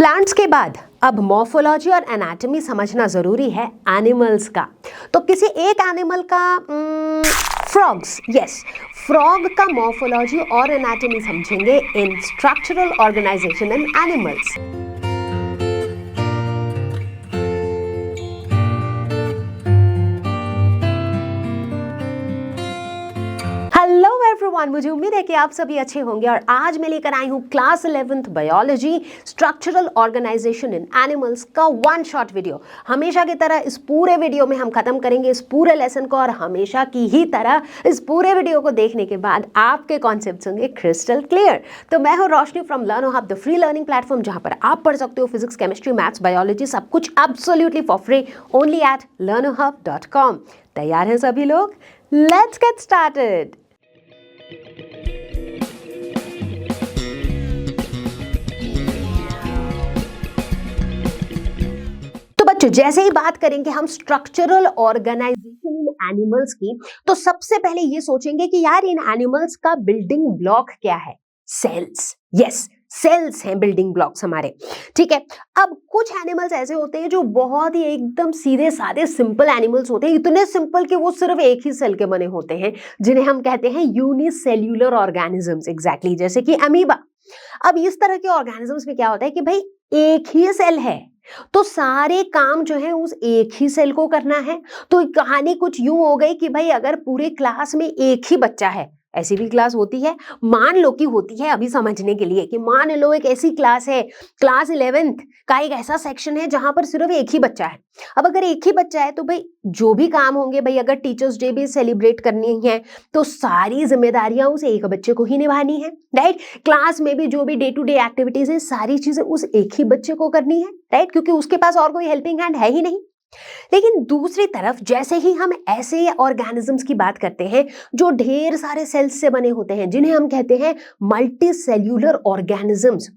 Plants के बाद अब मॉर्फोलॉजी और एनाटॉमी समझना जरूरी है एनिमल्स का। तो किसी एक एनिमल का फ्रॉग्स, यस, फ्रॉग का मॉर्फोलॉजी और एनाटॉमी समझेंगे in structural organisation in animals. Hello everyone, मुझे उम्मीद है कि आप सभी अच्छे होंगे और आज मैं लेकर आई हूँ class 11th biology structural organisation in animals का वन शॉट वीडियो। हमेशा की तरह इस पूरे वीडियो में हम खत्म करेंगे इस पूरे लेसन को और हमेशा की ही तरह इस पूरे वीडियो को देखने के बाद आपके कॉन्सेप्ट्स होंगे क्रिस्टल क्लियर। तो मैं हूँ Roshni from Learno Hub, the free learning platform, जहाँ पर आप पढ़ सकते हो फिजिक्स, केमिस्ट्री, मैथ्स, बायोलॉजी, सब कुछ absolutely for free only at learnohub.com। तैयार हैं सभी लोग? Let's get started. तो बच्चों, जैसे ही बात करेंगे हम स्ट्रक्चरल ऑर्गेनाइजेशन इन एनिमल्स की, तो सबसे पहले ये सोचेंगे कि यार इन एनिमल्स का बिल्डिंग ब्लॉक क्या है? सेल्स। यस, सेल्स हैं बिल्डिंग ब्लॉक्स हमारे। ठीक है, अब कुछ एनिमल्स ऐसे होते हैं जो बहुत ही एकदम सीधे साधे सिंपल एनिमल्स होते हैं, इतने सिंपल कि वो सिर्फ एक ही सेल के बने होते हैं, जिन्हें हम कहते हैं यूनिसेल्यूलर ऑर्गेनिजम्स। एग्जैक्टली, जैसे कि अमीबा। अब इस तरह के ऑर्गेनिजम्स में क्या होता है कि भाई एक ही सेल है तो सारे काम जो है उस एक ही सेल को करना है। तो कहानी कुछ यूं हो गई कि भाई अगर पूरे क्लास में एक ही बच्चा है, ऐसी भी क्लास होती है, मान लो कि होती है, अभी समझने के लिए कि मान लो एक ऐसी क्लास है, क्लास 11th का एक ऐसा सेक्शन है जहां पर सिर्फ एक ही बच्चा है। अब अगर एक ही बच्चा है तो भाई जो भी काम होंगे, भाई अगर टीचर्स डे भी सेलिब्रेट करनी है तो सारी जिम्मेदारियां उस एक बच्चे को ही निभानी है, राइट। क्लास में भी जो भी डे टू डे एक्टिविटीज है सारी चीजें उस एक ही बच्चे को करनी है, राइट, क्योंकि उसके पास और कोई हेल्पिंग हैंड है ही नहीं। लेकिन दूसरी तरफ जैसे ही हम ऐसे ऑर्गेनिजम्स की बात करते हैं जो ढेर सारे सेल्स से बने होते हैं, जिन्हें हम कहते हैं मल्टी सेल्यूलर ऑर्गेनिजम्स,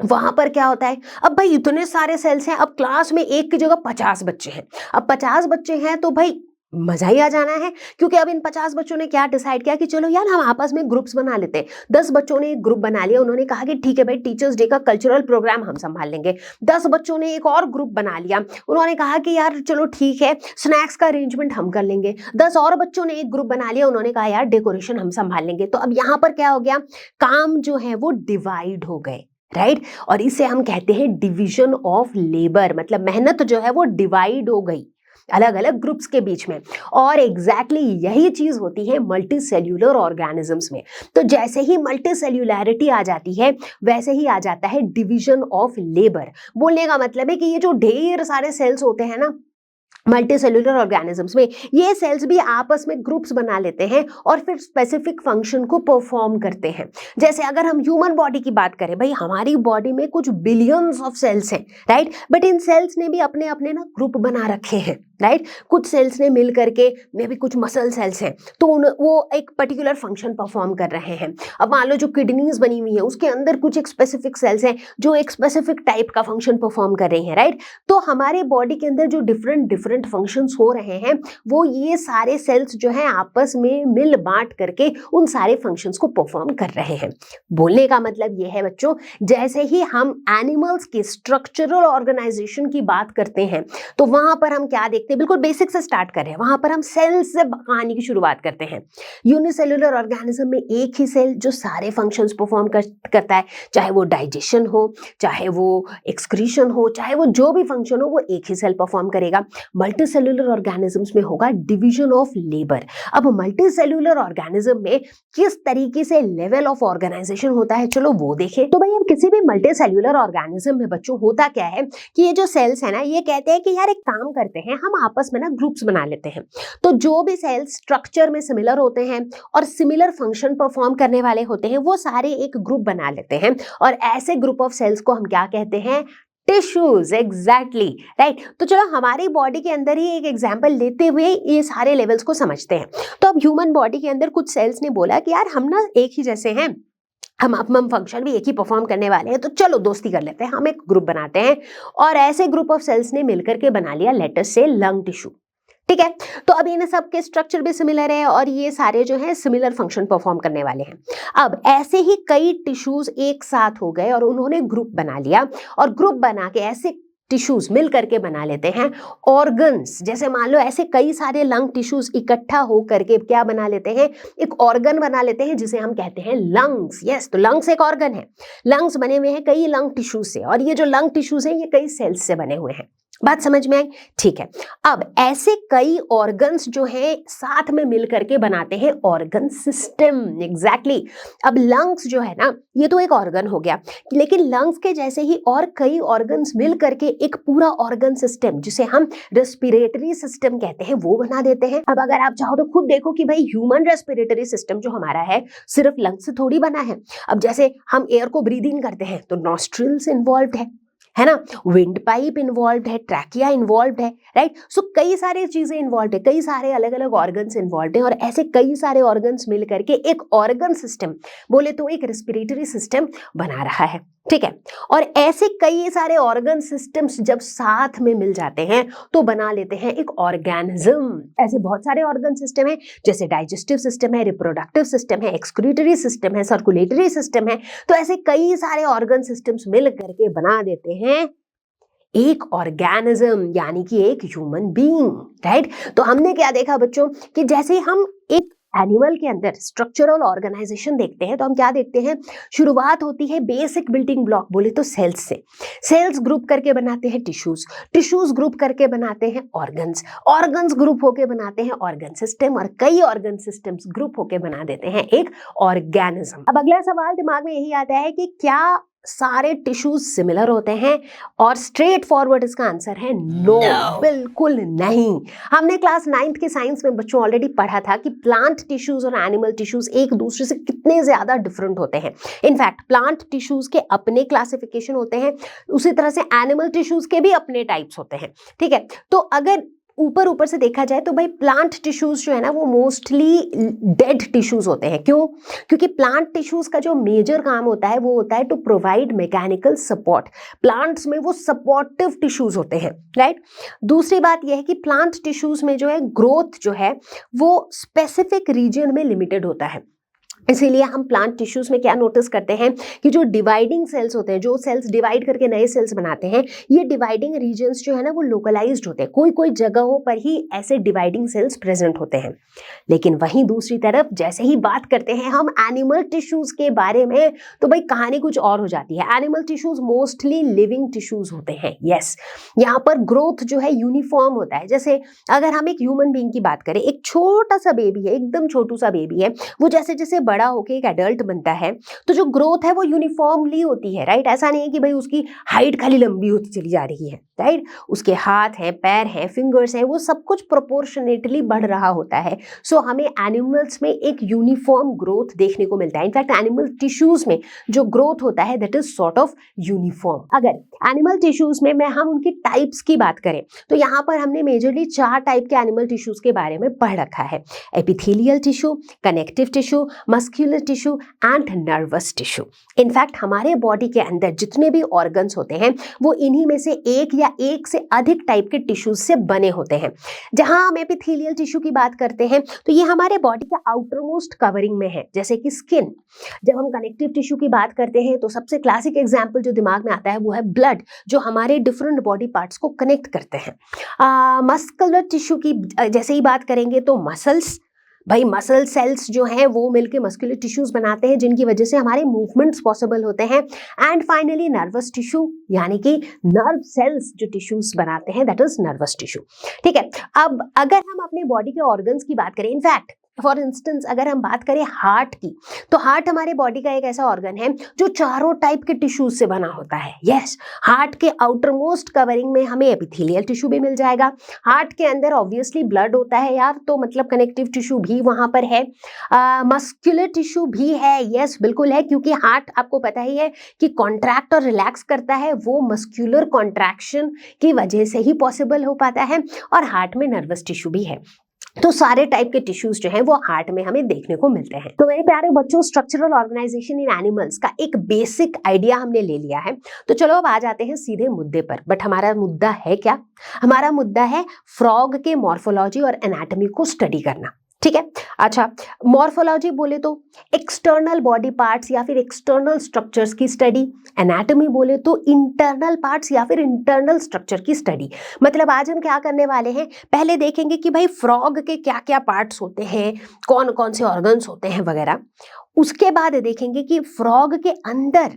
वहां पर क्या होता है, अब भाई इतने सारे सेल्स हैं, अब क्लास में एक की जगह 50 बच्चे हैं। अब 50 बच्चे हैं तो भाई मजा ही आ जाना है, क्योंकि अब इन 50 बच्चों ने क्या डिसाइड किया कि चलो यार हम आपस में ग्रुप्स बना लेते हैं। 10 बच्चों ने एक ग्रुप बना लिया, उन्होंने कहा कि ठीक है भाई टीचर्स डे का कल्चरल प्रोग्राम हम संभाल लेंगे। 10 बच्चों ने एक और ग्रुप बना लिया, उन्होंने कहा कि यार चलो ठीक है स्नैक्स का अरेंजमेंट हम कर लेंगे। 10 और बच्चों ने एक ग्रुप बना लिया, उन्होंने कहा यार डेकोरेशन हम संभाल लेंगे। तो अब यहाँ पर क्या हो गया, काम जो है वो डिवाइड हो गए, राइट। और इसे हम कहते हैं डिवीजन ऑफ लेबर, मतलब मेहनत जो है वो डिवाइड हो गई अलग अलग ग्रुप्स के बीच में। और एग्जैक्टली यही चीज होती है मल्टी सेल्यूलर ऑर्गेनिजम्स में। तो जैसे ही मल्टी सेल्यूलैरिटी आ जाती है वैसे ही आ जाता है डिवीजन ऑफ लेबर। बोलने का मतलब है कि ये जो ढेर सारे सेल्स होते हैं ना मल्टी सेल्यूलर ऑर्गेनिजम्स में, ये सेल्स भी आपस में ग्रुप्स बना लेते हैं और फिर स्पेसिफिक फंक्शन को परफॉर्म करते हैं। जैसे अगर हम ह्यूमन बॉडी की बात करें, भाई हमारी बॉडी में कुछ बिलियंस ऑफ सेल्स हैं, राइट, बट इन सेल्स ने भी अपने अपने ना ग्रुप बना रखे हैं, राइट। कुछ सेल्स ने मिल करके मे भी कुछ मसल सेल्स हैं तो वो एक पर्टिकुलर फंक्शन परफॉर्म कर रहे हैं। अब मान लो जो किडनीज बनी हुई है उसके अंदर कुछ एक स्पेसिफिक सेल्स हैं जो एक स्पेसिफिक टाइप का फंक्शन परफॉर्म कर रही हैं, राइट। तो हमारे बॉडी के अंदर जो डिफरेंट फंक्शंस हो रहे हैं वो ये सारे सेल्स जो हैं आपस में मिल बांट करके उन सारे फंक्शंस को परफॉर्म कर रहे हैं। बोलने का मतलब ये है बच्चों, जैसे ही हम एनिमल्स के स्ट्रक्चरल ऑर्गेनाइजेशन की बात करते हैं तो वहां पर हम क्या देखते हैं, बिल्कुल बेसिक से स्टार्ट कर रहे हैं, वहां पर हम सेल से कहानी की शुरुआत करते हैं। यूनिसेल्युलर ऑर्गेनिज्म में एक ही सेल जो सारे फंक्शंस परफॉर्म करता है, चाहे वो डाइजेशन हो, चाहे वो एक्सक्रीशन हो, चाहे वो जो भी फंक्शन हो, वो एक ही सेल परफॉर्म करेगा। मल्टी सेल्यूलर ऑर्गेनिजम्स में होगा डिवीजन ऑफ लेबर। अब मल्टी सेल्यूलर ऑर्गेनिज्म में किस तरीके से लेवल ऑफ ऑर्गेनाइजेशन होता है, चलो वो देखें। तो भाई अब किसी भी मल्टी सेल्यूलर ऑर्गेनिज्म में बच्चों होता क्या है कि ये जो सेल्स है ना, ये कहते हैं कि यार एक काम करते हैं, हम आपस में ना ग्रुप्स बना लेते हैं। तो जो भी सेल्स स्ट्रक्चर में सिमिलर होते हैं और सिमिलर फंक्शन परफॉर्म करने वाले होते हैं वो सारे एक ग्रुप बना लेते हैं और ऐसे ग्रुप ऑफ सेल्स को हम क्या कहते हैं, टिश्यूज। Exactly, right. तो चलो हमारी बॉडी के अंदर ही एक एग्जांपल लेते हुए ये सारे लेवल्स को समझते हैं। तो अब ह्यूमन बॉडी के अंदर कुछ सेल्स ने बोला कि यार हम ना एक ही जैसे हैं, हम फंक्शन भी एक ही परफॉर्म करने वाले हैं, तो चलो दोस्ती कर लेते हैं, हम एक ग्रुप बनाते हैं। और ऐसे ग्रुप ऑफ सेल्स ने मिलकर के बना लिया लेट अस से लंग टिश्यू। ठीक है। तो अब इन सब के स्ट्रक्चर भी सिमिलर है और ये सारे जो है सिमिलर फंक्शन परफॉर्म करने वाले हैं। अब ऐसे ही कई टिश्यूज एक साथ हो गए और उन्होंने ग्रुप बना लिया, और ग्रुप बना के ऐसे टिश्यूज मिल करके बना लेते हैं ऑर्गन्स। जैसे मान लो ऐसे कई सारे लंग टिश्यूज इकट्ठा हो करके क्या बना लेते हैं, एक ऑर्गन बना लेते हैं जिसे हम कहते हैं लंग्स। यस, तो लंग्स एक ऑर्गन है। लंग्स बने हुए हैं कई लंग टिश्यूज से, और ये जो लंग टिश्यूज हैं ये कई सेल्स से बने हुए हैं। बात समझ में आई? ठीक है। अब ऐसे कई ऑर्गन्स जो है साथ में मिल करके बनाते हैं ऑर्गन सिस्टम। एग्जैक्टली। अब लंग्स जो है ना, ये तो एक ऑर्गन हो गया, लेकिन लंग्स के जैसे ही और कई ऑर्गन्स मिल करके एक पूरा ऑर्गन सिस्टम, जिसे हम रेस्पिरेटरी सिस्टम कहते हैं, वो बना देते हैं। अब अगर आप चाहो तो खुद देखो कि भाई ह्यूमन रेस्पिरेटरी सिस्टम जो हमारा है सिर्फ लंग्स से थोड़ी बना है। अब जैसे हम एयर को ब्रीद इन करते हैं तो नॉस्ट्रिल्स इन्वॉल्व है ना, विंड पाइप इन्वॉल्व है, ट्रैकिया इन्वॉल्व है, राइट। सो कई सारी चीजें इन्वॉल्व है, कई सारे अलग अलग ऑर्गन्स इन्वॉल्व हैं, और ऐसे कई सारे ऑर्गन्स मिल करके एक ऑर्गन सिस्टम, बोले तो एक रेस्पिरेटरी सिस्टम बना रहा है। ठीक है। और ऐसे कई सारे ऑर्गन सिस्टम्स जब साथ में मिल जाते हैं तो बना लेते हैं एक ऑर्गेनिज्म। ऐसे बहुत सारे ऑर्गन सिस्टम है, जैसे डाइजेस्टिव सिस्टम है, रिप्रोडक्टिव सिस्टम है, एक्सक्रीटरी सिस्टम है, सर्कुलेटरी सिस्टम है। तो ऐसे कई सारे ऑर्गन सिस्टम्स मिल करके बना देते हैं एक ऑर्गेनिज्म, यानी कि एक ह्यूमन बीइंग, राइट। तो हमने क्या देखा बच्चों कि जैसे हम एक एनिमल के अंदर स्ट्रक्चरल ऑर्गेनाइजेशन देखते हैं तो हम क्या देखते हैं, शुरुआत होती है बेसिक बिल्डिंग ब्लॉक बोले तो सेल्स से। सेल्स ग्रुप करके बनाते हैं टिश्यूज, टिश्यूज ग्रुप करके बनाते हैं ऑर्गन्स, ऑर्गन्स ग्रुप होके बनाते हैं ऑर्गन सिस्टम, और कई ऑर्गन सिस्टम्स ग्रुप होके बना देते हैं एक ऑर्गेनिज्म। अब अगला सवाल दिमाग में यही आता है कि क्या सारे टिश्यूज सिमिलर होते हैं, और स्ट्रेट फॉरवर्ड इसका आंसर है नो, बिल्कुल नहीं। हमने क्लास 9th के साइंस में बच्चों ऑलरेडी पढ़ा था कि प्लांट टिश्यूज और एनिमल टिश्यूज एक दूसरे से कितने ज्यादा डिफरेंट होते हैं। इनफैक्ट प्लांट टिश्यूज के अपने क्लासिफिकेशन होते हैं, उसी तरह से एनिमल टिश्यूज के भी अपने टाइप्स होते हैं। ठीक है। तो अगर ऊपर ऊपर से देखा जाए तो भाई प्लांट टिश्यूज जो है ना वो मोस्टली डेड टिश्यूज होते हैं। क्यों? क्योंकि प्लांट टिश्यूज का जो मेजर काम होता है वो होता है to provide mechanical support. Plants में वो सपोर्टिव टिश्यूज होते हैं, राइट। दूसरी बात यह है कि प्लांट टिश्यूज में जो है ग्रोथ जो है वो स्पेसिफिक रीजन में लिमिटेड होता है। इसीलिए हम प्लांट टिश्यूज में क्या नोटिस करते हैं कि जो डिवाइडिंग सेल्स होते हैं, जो सेल्स डिवाइड करके नए सेल्स बनाते हैं, ये डिवाइडिंग रीजन्स जो है ना वो लोकलाइज्ड होते हैं, कोई कोई जगहों पर ही ऐसे डिवाइडिंग सेल्स प्रेजेंट होते हैं। लेकिन वहीं दूसरी तरफ जैसे ही बात करते हैं हम एनिमल टिश्यूज के बारे में तो भाई कहानी कुछ और हो जाती है। Animal tissues mostly living tissues होते हैं। यस, यहाँ पर ग्रोथ जो है यूनिफॉर्म होता है। जैसे अगर हम एक ह्यूमन बीइंग की बात करें, एक छोटा सा बेबी है, एकदम छोटू सा बेबी है, वो जैसे जैसे बड़ा होके एक एडल्ट बनता है तो जो ग्रोथ है वो यूनिफॉर्मली होती है, राइट। ऐसा नहीं है कि भाई उसकी हाइट खाली लंबी होती चली जा रही है, राइट। उसके हाथ हैं, पैर हैं, फिंगर्स हैं, वो सब कुछ प्रोपोर्शनेटली बढ़ रहा होता है। सो हमें एनिमल्स में एक यूनिफॉर्म ग्रोथ देखने को मिलता है। इनफैक्ट एनिमल टिश्यूज में जो ग्रोथ होता है that is sort of uniform. अगर एनिमल टिश्यूज में हम उनकी टाइप्स की बात करें तो यहाँ पर हमने मेजरली 4 टाइप के एनिमल टिश्यूज के बारे में पढ़ रखा है: epithelial tissue, connective tissue, muscular tissue and nervous tissue. In fact हमारे बॉडी के अंदर जितने भी ऑर्गन्स होते हैं वो इन्हीं में से एक या एक से अधिक टाइप के टिश्यूज से बने होते हैं। जहां हम एपिथेलियल टिश्यू की बात करते हैं तो ये हमारे बॉडी के आउटर मोस्ट कवरिंग में है, जैसे कि स्किन। जब हम कनेक्टिव टिश्यू की बात करते हैं तो सबसे क्लासिक एग्जाम्पल जो दिमाग में आता है वो है ब्लड, जो हमारे डिफरेंट बॉडी पार्ट्स को कनेक्ट करते हैं। मस्कुलर टिश्यू की जैसे ही बात करेंगे तो मसल्स, भाई मसल सेल्स जो हैं वो मिलके मस्कुलर टिश्यूज बनाते हैं जिनकी वजह से हमारे मूवमेंट्स पॉसिबल होते हैं। एंड फाइनली नर्वस टिश्यू, यानी कि नर्व सेल्स जो टिश्यूज बनाते हैं दैट इज नर्वस टिश्यू। ठीक है। अब अगर हम अपने बॉडी के ऑर्गन्स की बात करें, इनफैक्ट फॉर इंस्टेंस अगर हम बात करें हार्ट की, तो हार्ट हमारे बॉडी का एक ऐसा ऑर्गन है जो 4 टाइप के टिश्यूज से बना होता है। यस, हार्ट के आउटर मोस्ट कवरिंग में हमें एपिथेलियल टिश्यू भी मिल जाएगा। हार्ट के अंदर ऑब्वियसली ब्लड होता है यार, तो मतलब कनेक्टिव टिश्यू भी वहां पर है। मस्कुलर टिश्यू भी है, यस बिल्कुल है, क्योंकि हार्ट आपको पता ही है कि कॉन्ट्रैक्ट और रिलैक्स करता है, वो मस्कुलर कॉन्ट्रैक्शन की वजह से ही पॉसिबल हो पाता है। और हार्ट में नर्वस टिश्यू भी है। तो सारे टाइप के टिश्यूज जो हैं वो हार्ट में हमें देखने को मिलते हैं। तो मेरे प्यारे बच्चों, स्ट्रक्चरल ऑर्गेनाइजेशन इन एनिमल्स का एक बेसिक आइडिया हमने ले लिया है। तो चलो अब आ जाते हैं सीधे मुद्दे पर। बट हमारा मुद्दा है क्या? हमारा मुद्दा है फ्रॉग के मॉर्फोलॉजी और एनाटॉमी को स्टडी करना। ठीक है। अच्छा, मॉर्फोलॉजी बोले तो एक्सटर्नल बॉडी पार्ट्स या फिर एक्सटर्नल स्ट्रक्चर्स की स्टडी, एनाटॉमी बोले तो इंटरनल पार्ट्स या फिर इंटरनल स्ट्रक्चर की स्टडी। मतलब आज हम क्या करने वाले हैं, पहले देखेंगे कि भाई फ्रॉग के क्या क्या पार्ट्स होते हैं, कौन कौन से ऑर्गन्स होते हैं वगैरह। उसके बाद देखेंगे कि फ्रॉग के अंदर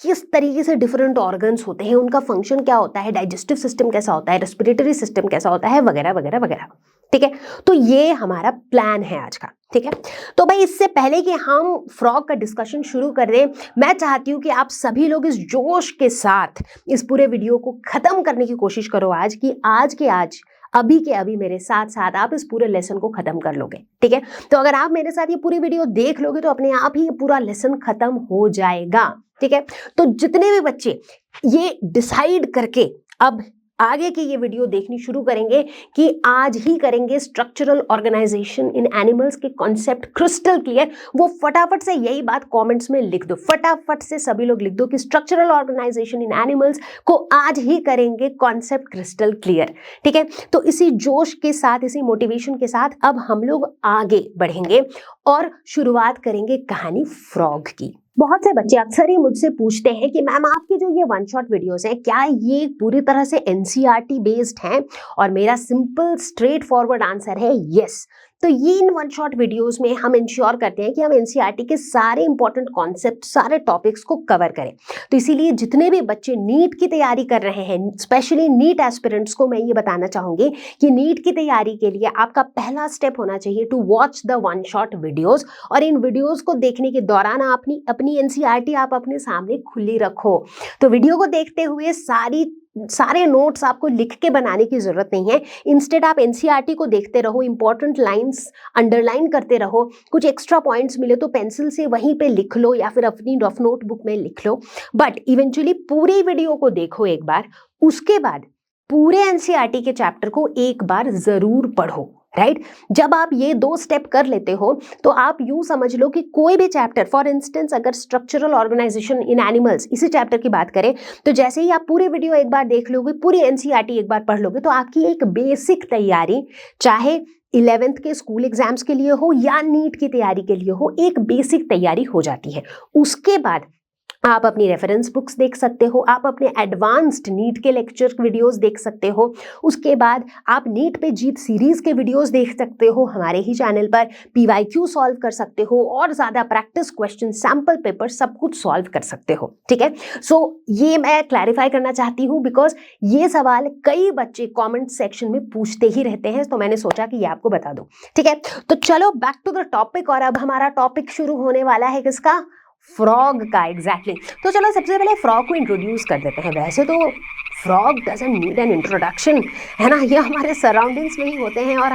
किस तरीके से डिफरेंट ऑर्गन्स होते हैं, उनका फंक्शन क्या होता है, डाइजेस्टिव सिस्टम कैसा होता है, रेस्पिरेटरी सिस्टम कैसा होता है, वगैरह वगैरह वगैरह। ठीक है। तो ये हमारा प्लान है आज का। ठीक है। तो भाई इससे पहले कि हम फ्रॉग का डिस्कशन शुरू कर दें, मैं चाहती हूँ कि आप सभी लोग इस जोश के साथ इस पूरे वीडियो को खत्म करने की कोशिश करो आज के आज अभी के अभी मेरे साथ साथ आप इस पूरे लेसन को खत्म कर लोगे। ठीक है। तो अगर आप मेरे साथ ये पूरी वीडियो देख लोगे तो अपने आप ही ये पूरा लेसन खत्म हो जाएगा। ठीक है। तो जितने भी बच्चे ये डिसाइड करके अब आगे की ये वीडियो देखनी शुरू करेंगे कि आज ही करेंगे स्ट्रक्चरल ऑर्गेनाइजेशन इन एनिमल्स के कॉन्सेप्ट क्रिस्टल क्लियर, वो फटाफट से यही बात कमेंट्स में लिख दो। फटाफट से सभी लोग लिख दो कि स्ट्रक्चरल ऑर्गेनाइजेशन इन एनिमल्स को आज ही करेंगे कॉन्सेप्ट क्रिस्टल क्लियर। ठीक है। तो इसी जोश के साथ, इसी मोटिवेशन के साथ अब हम लोग आगे बढ़ेंगे और शुरुआत करेंगे कहानी फ्रॉग की। बहुत से बच्चे अक्सर ही मुझसे पूछते हैं कि मैम आपके जो ये वन शॉट वीडियोस हैं क्या ये पूरी तरह से एनसीईआरटी बेस्ड हैं? और मेरा सिंपल स्ट्रेट फॉरवर्ड आंसर है यस। तो ये इन वन शॉट वीडियोस में हम इंश्योर करते हैं कि हम एनसीईआरटी के सारे इंपॉर्टेंट कॉन्सेप्ट, सारे टॉपिक्स को कवर करें। तो इसीलिए जितने भी बच्चे नीट की तैयारी कर रहे हैं, स्पेशली नीट एस्पिरेंट्स को मैं ये बताना चाहूंगी कि नीट की तैयारी के लिए आपका पहला स्टेप होना चाहिए to watch the one shot videos. और इन वीडियोस को देखने के दौरान अपनी एनसीईआरटी आप अपने सामने खुली रखो। तो वीडियो को देखते हुए सारे नोट्स आपको लिख के बनाने की जरूरत नहीं है। इंस्टेड आप एनसीईआरटी को देखते रहो, इंपॉर्टेंट लाइंस अंडरलाइन करते रहो, कुछ एक्स्ट्रा पॉइंट्स मिले तो पेंसिल से वहीं पे लिख लो या फिर अपनी रफ नोटबुक में लिख लो। बट इवेंचुअली पूरी वीडियो को देखो एक बार, उसके बाद पूरे एनसीईआरटी के चैप्टर को एक बार जरूर पढ़ो। राइट। जब आप ये 2 स्टेप कर लेते हो तो आप यूं समझ लो कि कोई भी चैप्टर, फॉर इंस्टेंस अगर स्ट्रक्चरल ऑर्गेनाइजेशन इन एनिमल्स इसी चैप्टर की बात करें, तो जैसे ही आप पूरी वीडियो एक बार देख लोगे, पूरी एनसीईआरटी एक बार पढ़ लोगे, तो आपकी एक बेसिक तैयारी, चाहे 11th के स्कूल एग्जाम्स के लिए हो या नीट की तैयारी के लिए हो, एक बेसिक तैयारी हो जाती है। उसके बाद आप अपनी रेफरेंस बुक्स देख सकते हो, आप अपने एडवांस्ड नीट के लेक्चर वीडियोस देख सकते हो, उसके बाद आप नीट पे जीत सीरीज के वीडियोस देख सकते हो हमारे ही चैनल पर, पीवाईक्यू सॉल्व कर सकते हो और ज्यादा प्रैक्टिस क्वेश्चन, सैंपल पेपर सब कुछ सॉल्व कर सकते हो। ठीक है। सो ये मैं क्लैरिफाई करना चाहती हूँ बिकॉज ये सवाल कई बच्चे कॉमेंट सेक्शन में पूछते ही रहते हैं, तो मैंने सोचा कि ये आपको बता दूं। ठीक है। तो चलो बैक टू द टॉपिक, और अब हमारा टॉपिक शुरू होने वाला है किसका? फ्रॉग का। एग्जैक्टली। तो चलो सबसे पहले फ्रॉग को इंट्रोड्यूस कर देते हैं। वैसे तो frog doesn't need an introduction, है ना, ये हमारे सराउंडिंग्स में ही होते हैं और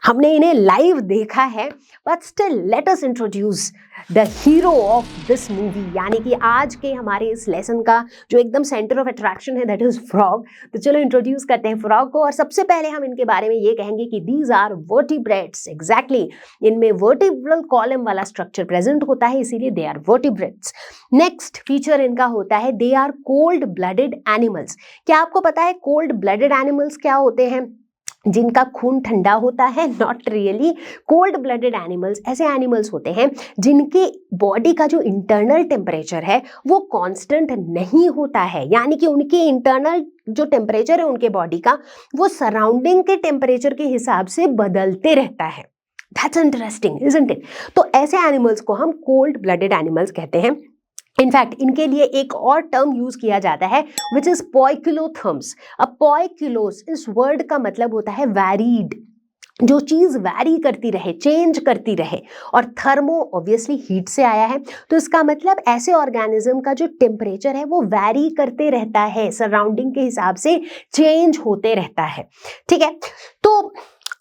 हमने इन्हें लाइव देखा है। But still let us introduce the hero of this movie, यानी कि आज के हमारे इस लेसन का जो एकदम सेंटर ऑफ अट्रैक्शन है, दैट इज फ्रॉग। तो चलो इंट्रोड्यूस करते हैं फ्रॉग को। और सबसे पहले हम इनके बारे में ये कहेंगे कि दीज आर वर्टिब्रेट्स। एग्जैक्टली। इनमें वर्टिब्रल कॉलम वाला स्ट्रक्चर प्रेजेंट होता है, इसीलिए they are vertebrates. Next feature इनका होता है they are cold blooded animals. क्या आपको पता है कोल्ड ब्लडेड एनिमल्स क्या होते हैं? जिनका खून ठंडा होता है? Not really. Cold blooded animals ऐसे एनिमल्स होते हैं जिनके बॉडी का जो इंटरनल टेम्परेचर है वो कांस्टेंट नहीं होता है, यानी कि उनके इंटरनल जो टेम्परेचर है उनके बॉडी का वो सराउंडिंग के टेम्परेचर के हिसाब से बदलते रहता है। That's interesting, isn't it? तो ऐसे एनिमल्स को हम कोल्ड ब्लडेड एनिमल्स कहते हैं। इनफैक्ट इनके लिए एक और टर्म यूज किया जाता है विच इज पोइकिलोथर्म्स। अब पोइकिलोस, इस वर्ड का मतलब होता है वैरीड, जो चीज वैरी करती रहे, चेंज करती रहे। और थर्मो ऑब्वियसली हीट से आया है, तो इसका मतलब ऐसे ऑर्गेनिज्म का जो टेम्परेचर है वो वैरी करते रहता है, सराउंडिंग के हिसाब से चेंज होते रहता है। ठीक है। तो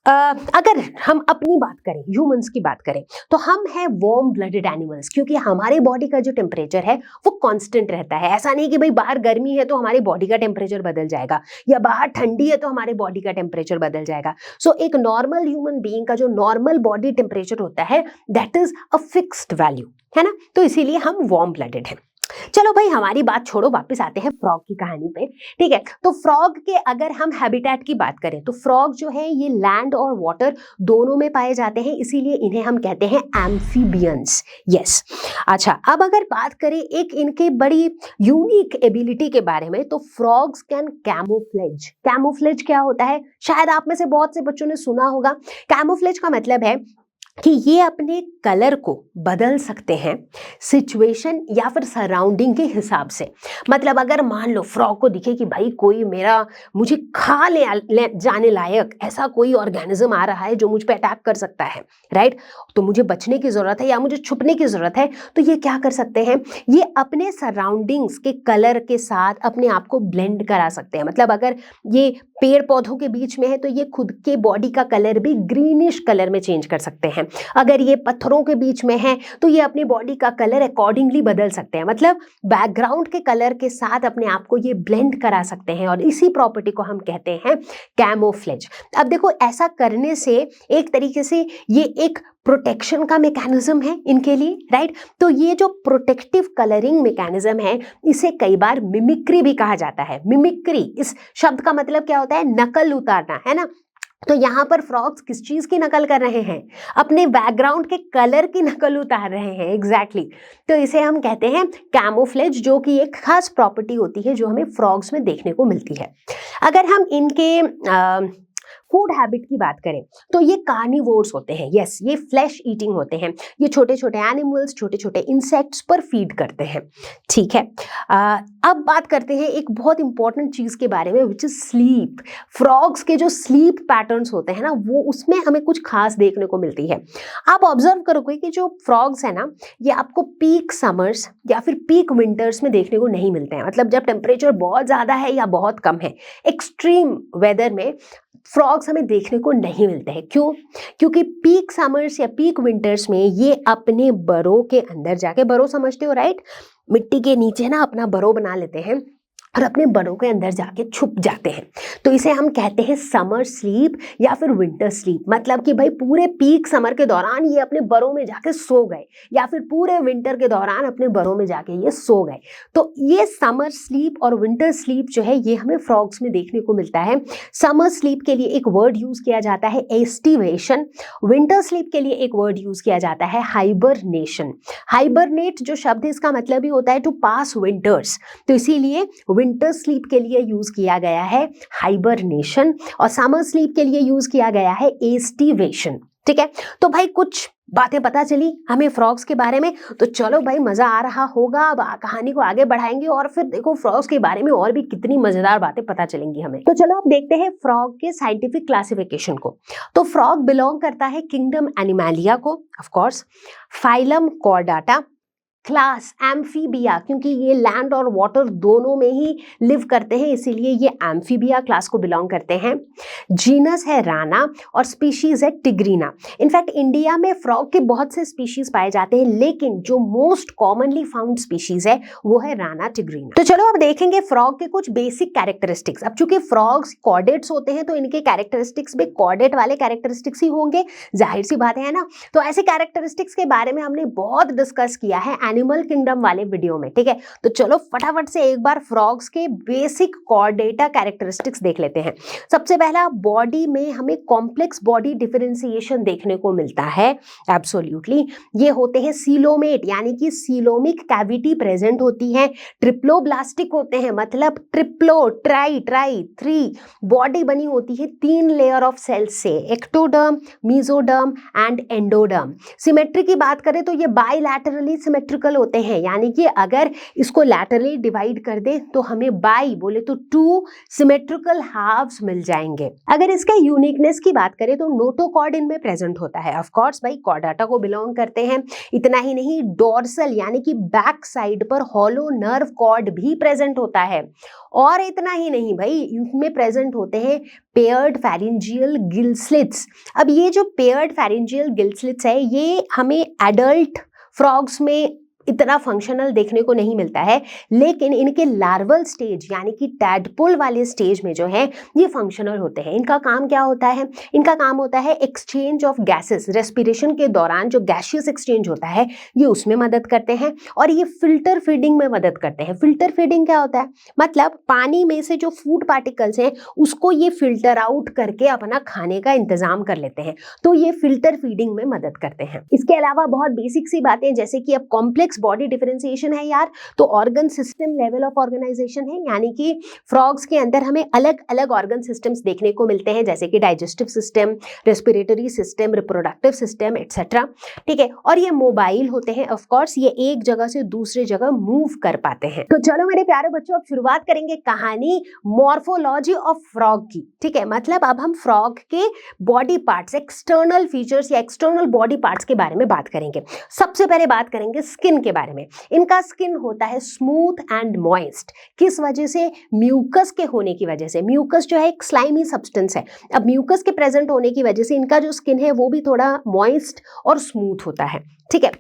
अगर हम अपनी बात करें, ह्यूमंस की बात करें, तो हम हैं वार्म ब्लडेड एनिमल्स, क्योंकि हमारे बॉडी का जो टेम्परेचर है वो कांस्टेंट रहता है। ऐसा नहीं कि भाई बाहर गर्मी है तो हमारी बॉडी का टेम्परेचर बदल जाएगा, या बाहर ठंडी है तो हमारे बॉडी का टेम्परेचर बदल जाएगा। सो एक नॉर्मल ह्यूमन बीइंग का जो नॉर्मल बॉडी टेम्परेचर होता है, that is a fixed value, है ना। तो इसीलिए हम वार्म ब्लडेड हैं। चलो भाई हमारी बात छोड़ो, वापस आते हैं फ्रॉग की कहानी पे। ठीक है, तो फ्रॉग के अगर हम हैबिटेट की बात करें तो फ्रॉग जो है ये लैंड और वाटर दोनों में पाए जाते हैं, इसीलिए इन्हें हम कहते हैं एम्फीबियंस। यस। अच्छा, अब अगर बात करें एक इनके बड़ी यूनिक एबिलिटी के बारे में, तो फ्रॉग्स कैन कैमोफ्लेज। कैमोफ्लेज क्या होता है? शायद आप में से बहुत से बच्चों ने सुना होगा। कैमोफ्लेज का मतलब है कि ये अपने कलर को बदल सकते हैं सिचुएशन या फिर सराउंडिंग के हिसाब से। मतलब अगर मान लो फ्रॉग को दिखे कि भाई कोई मुझे खा ले जाने लायक ऐसा कोई ऑर्गेनिज्म आ रहा है जो मुझ पे अटैक कर सकता है, राइट, तो मुझे बचने की जरूरत है या मुझे छुपने की जरूरत है, तो ये क्या कर सकते हैं, ये अपने सराउंडिंग्स के कलर के साथ अपने आप को ब्लेंड करा सकते हैं। मतलब अगर ये पेड़ पौधों के बीच में है तो ये खुद के बॉडी का कलर भी ग्रीनिश कलर में चेंज कर सकते हैं। अगर ये पत्थरों के बीच में है तो ये अपनी बॉडी का कलर अकॉर्डिंगली बदल सकते हैं। मतलब बैकग्राउंड के कलर के साथ अपने आप को ये ब्लेंड करा सकते हैं, और इसी प्रॉपर्टी को हम कहते हैं कैमोफ्लेज। अब देखो, ऐसा करने से एक तरीके से ये एक प्रोटेक्शन का मैकेनिज्म है इनके लिए, राइट। तो ये जो प्रोटेक्टिव कलरिंग मैकेनिज्म है, इसे कई बार मिमिक्री भी कहा जाता है। मिमिक्री, इस शब्द का मतलब क्या होता है? नकल उतारना, है ना। तो यहाँ पर फ्रॉग्स किस चीज की नकल कर रहे हैं? अपने बैकग्राउंड के कलर की नकल उतार रहे हैं। एग्जैक्टली। तो इसे हम कहते हैं कैमोफ्लेज, जो कि एक खास प्रॉपर्टी होती है जो हमें फ्रॉग्स में देखने को मिलती है। अगर हम इनके फूड हैबिट की बात करें तो ये कार्निवोर्स होते हैं। यस, ये फ्लैश ईटिंग होते हैं। ये छोटे छोटे एनिमल्स, छोटे छोटे इंसेक्ट्स पर फीड करते हैं। ठीक है, अब बात करते हैं एक बहुत इंपॉर्टेंट चीज के बारे में, विच इज स्लीप। फ्रॉग्स के जो स्लीप पैटर्न्स होते हैं ना, वो उसमें हमें कुछ खास देखने को मिलती है। आप ऑब्जर्व करोगे कि जो फ्रॉग्स है ना, ये आपको पीक समर्स या फिर पीक विंटर्स में देखने को नहीं मिलते हैं। मतलब जब टेम्परेचर बहुत ज्यादा है या बहुत कम है, एक्सट्रीम वेदर में फ्रॉग्स हमें देखने को नहीं मिलते हैं। क्यों? क्योंकि पीक समर्स या पीक विंटर्स में ये अपने बरों के अंदर जाके, बरो समझते हो राइट, मिट्टी के नीचे ना अपना बरो बना लेते हैं और अपने बरों के अंदर जाके छुप जाते हैं। तो इसे हम कहते हैं समर स्लीप या फिर विंटर स्लीप। मतलब कि भाई पूरे पीक समर के दौरान ये अपने बरों में जाके सो गए, या फिर पूरे विंटर के दौरान अपने बरों में जाके ये सो गए। तो ये समर स्लीप और विंटर स्लीप जो है, ये हमें फ्रॉग्स में देखने को मिलता है। समर स्लीप के लिए एक वर्ड यूज किया जाता है एस्टिवेशन। विंटर स्लीप के लिए एक वर्ड यूज किया जाता है हाइबरनेशन। हाइबरनेट जो शब्द है, इसका मतलब ही होता है टू पास विंटर्स। तो इसीलिए विंटर स्लीप के लिए यूज किया गया है हाइबरनेशन, और समर स्लीप के लिए यूज किया गया है एस्टिवेशन। ठीक है, तो भाई कुछ बातें पता चली हमें फ्रॉग्स के बारे में। तो चलो भाई, मजा आ रहा होगा। अब कहानी को आगे बढ़ाएंगे और फिर देखो फ्रॉग्स के बारे में और भी कितनी मजेदार बातें पता चलेंगी हमें। तो चलो अब देखते हैं फ्रॉग के साइंटिफिक क्लासिफिकेशन को। तो फ्रॉग बिलोंग करता है किंगडम एनिमैलिया को, of course, phylum Chordata, class amphibia, क्योंकि ये लैंड और वाटर दोनों में ही लिव करते हैं, इसीलिए ये एम्फीबिया क्लास को बिलोंग करते हैं। जीनस है राना और स्पीशीज है टिग्रीना। इनफैक्ट इंडिया में फ्रॉग के बहुत से स्पीशीज पाए जाते हैं, लेकिन जो मोस्ट कॉमनली फाउंड स्पीशीज है वो है राना टिग्रीना। तो चलो अब देखेंगे फ्रॉग के कुछ बेसिक कैरेक्टरिस्टिक्स। अब चूंकि फ्रॉग्स कॉर्डेट्स होते हैं तो इनके कैरेक्टरिस्टिक्स भी कॉर्डेट वाले कैरेक्टरिस्टिक्स ही होंगे, जाहिर सी बात है ना। तो ऐसे कैरेक्टरिस्टिक्स के बारे में हमने बहुत डिस्कस किया है एनिमल किंगडम वाले वीडियो में। ठीक है, तो चलो फटाफट से एक बार फ्रॉग्स के बेसिक कॉर्डेटा कैरेक्टरिस्टिक्स देख लेते हैं। सबसे पहला, बॉडी में हमें कॉम्प्लेक्स बॉडी डिफरेंशिएशन देखने को मिलता है। एब्सोल्युटली, ये होते हैं सीलोमेट, यानी कि सीलोमिक कैविटी प्रेजेंट होती है। ट्रिप्लोब्लास्टिक होते हैं, मतलब ट्रिप्लो, ट्राई, 3 बॉडी बनी होती है 3 लेयर ऑफ सेल्स से, ectoderm, mesoderm and endoderm. Symmetry की बात करें तो ये बाइलैटरली सिमेट्रिक सिमेट्रिकल होते हैं, यानी कि अगर इसको लैटरली डिवाइड कर दे तो हमें बाई बोले तो 2 सिमेट्रिकल हाफ्स मिल जाएंगे। अगर इसके यूनिकनेस की बात करें तो नोटोकॉर्ड इनमें प्रेजेंट होता है, ऑफ कोर्स भाई कॉर्डाटा को बिलोंग करते हैं। इतना ही नहीं, डोर्सल यानी कि बैक साइड पर हॉलो नर्व कॉर्ड भी प्रेजेंट होता है। और इतना ही नहीं भाई, इनमें प्रेजेंट होते हैं पेयर्ड फेरिंजियल गिल स्लिट्स। अब ये जो पेयर्ड फेरिंजियल गिल स्लिट्स है, ये हमें एडल्ट फ्रॉग्स में इतना फंक्शनल देखने को नहीं मिलता है, लेकिन इनके लार्वल स्टेज यानी कि टैडपोल वाले स्टेज में जो है ये फंक्शनल होते हैं। इनका काम क्या होता है? इनका काम होता है एक्सचेंज ऑफ गैसेस, रेस्पिरेशन के दौरान जो गैसियस एक्सचेंज होता है ये उसमें मदद करते हैं, और ये फिल्टर फीडिंग में मदद करते हैं। फिल्टर फीडिंग क्या होता है? मतलब पानी में से जो फूड पार्टिकल्स हैं उसको ये फिल्टर आउट करके अपना खाने का इंतजाम कर लेते हैं, तो ये फिल्टर फीडिंग में मदद करते हैं। इसके अलावा बहुत बेसिक सी बातें, जैसे कि अब कॉम्प्लेक्स बॉडी डिफरेंशिएशन है यार, तो organ system level of organisation है, यानी कि फ्रॉग्स के अंदर हमें अलग अलग ऑर्गन सिस्टम्स देखने को मिलते हैं, जैसे कि digestive system, respiratory system, reproductive system etcetera. ठीक है, और ये मोबाइल होते हैं, ऑफ कोर्स ये एक जगह से दूसरे जगह मूव कर पाते हैं। तो चलो मेरे प्यारे बच्चों, अब शुरुआत करेंगे कहानी मॉर्फोलॉजी ऑफ फ्रॉग की। ठीक है, मतलब अब हम फ्रॉग के बॉडी पार्ट्स, एक्सटर्नल फीचर्स या एक्सटर्नल बॉडी पार्ट्स के बारे में बात करेंगे। सबसे पहले बात करेंगे स्किन के बारे में। इनका स्किन होता है स्मूथ एंड मॉइस्ट। किस वजह से? म्यूकस के होने की वजह से। म्यूकस जो है एक स्लाइमी सब्सटेंस है, अब म्यूकस के प्रेजेंट होने की वजह से इनका जो स्किन है वो भी थोड़ा मॉइस्ट और स्मूथ होता है। ठीक है,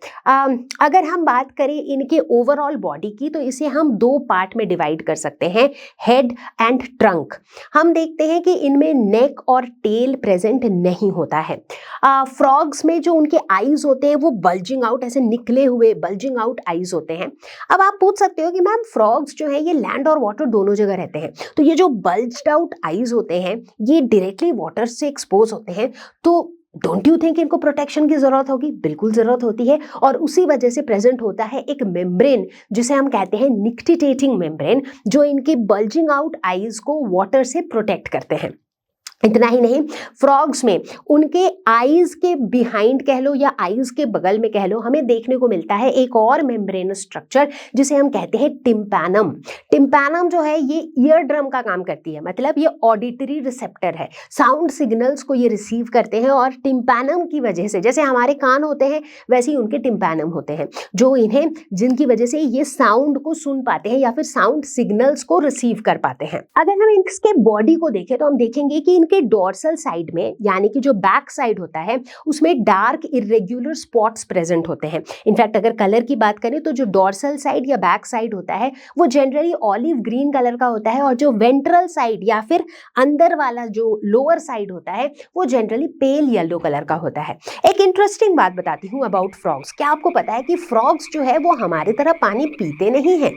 अगर हम बात करें इनके ओवरऑल बॉडी की, तो इसे हम 2 पार्ट में डिवाइड कर सकते हैं, हेड एंड ट्रंक। हम देखते हैं कि इनमें नेक और टेल प्रेजेंट नहीं होता है। फ्रॉग्स में जो उनके आईज होते हैं वो बल्जिंग आउट, ऐसे निकले हुए बल्जिंग आउट आईज होते हैं। अब आप पूछ सकते हो कि मैम फ्रॉग्स जो है ये लैंड और वाटर दोनों जगह रहते हैं, तो ये जो बल्ज्ड आउट आईज होते हैं ये डायरेक्टली वाटर से एक्सपोज होते हैं, तो डोंट यू थिंक इनको प्रोटेक्शन की जरूरत होगी? बिल्कुल जरूरत होती है, और उसी वजह से प्रेजेंट होता है एक मेम्ब्रेन जिसे हम कहते हैं निक्टिटेटिंग मेम्ब्रेन, जो इनके बल्जिंग आउट आईज को वाटर से प्रोटेक्ट करते हैं। इतना ही नहीं, फ्रॉग्स में उनके आईज के बिहाइंड कह लो या आईज के बगल में कह लो, हमें देखने को मिलता है एक और मेम्ब्रेनस स्ट्रक्चर जिसे हम कहते हैं टिम्पैनम। टिम्पैनम जो है ये ईयर ड्रम का काम करती है, मतलब ये ऑडिटरी रिसेप्टर है, साउंड सिग्नल्स को ये रिसीव करते हैं, और टिम्पैनम की वजह से, जैसे हमारे कान होते हैं वैसे ही उनके टिम्पैनम होते हैं, जो इन्हें, जिनकी वजह से ये साउंड को सुन पाते हैं या फिर साउंड सिग्नल्स को रिसीव कर पाते हैं। अगर हम इसके बॉडी को देखें तो हम देखेंगे कि के डोर्सल साइड में, यानी कि जो बैक साइड होता है, उसमें डार्क इरेग्युलर स्पॉट्स प्रेजेंट होते हैं। इनफैक्ट अगर कलर की बात करें तो जो डोर्सल साइड या बैक साइड होता है वो जनरली ऑलिव ग्रीन कलर का होता है, और जो वेंट्रल साइड या फिर अंदर वाला जो लोअर साइड होता है वो जनरली पेल येलो कलर का होता है। एक इंटरेस्टिंग बात बताती हूँ अबाउट फ्रॉग्स। क्या आपको पता है कि फ्रॉग्स जो है वो हमारी तरह पानी पीते नहीं हैं,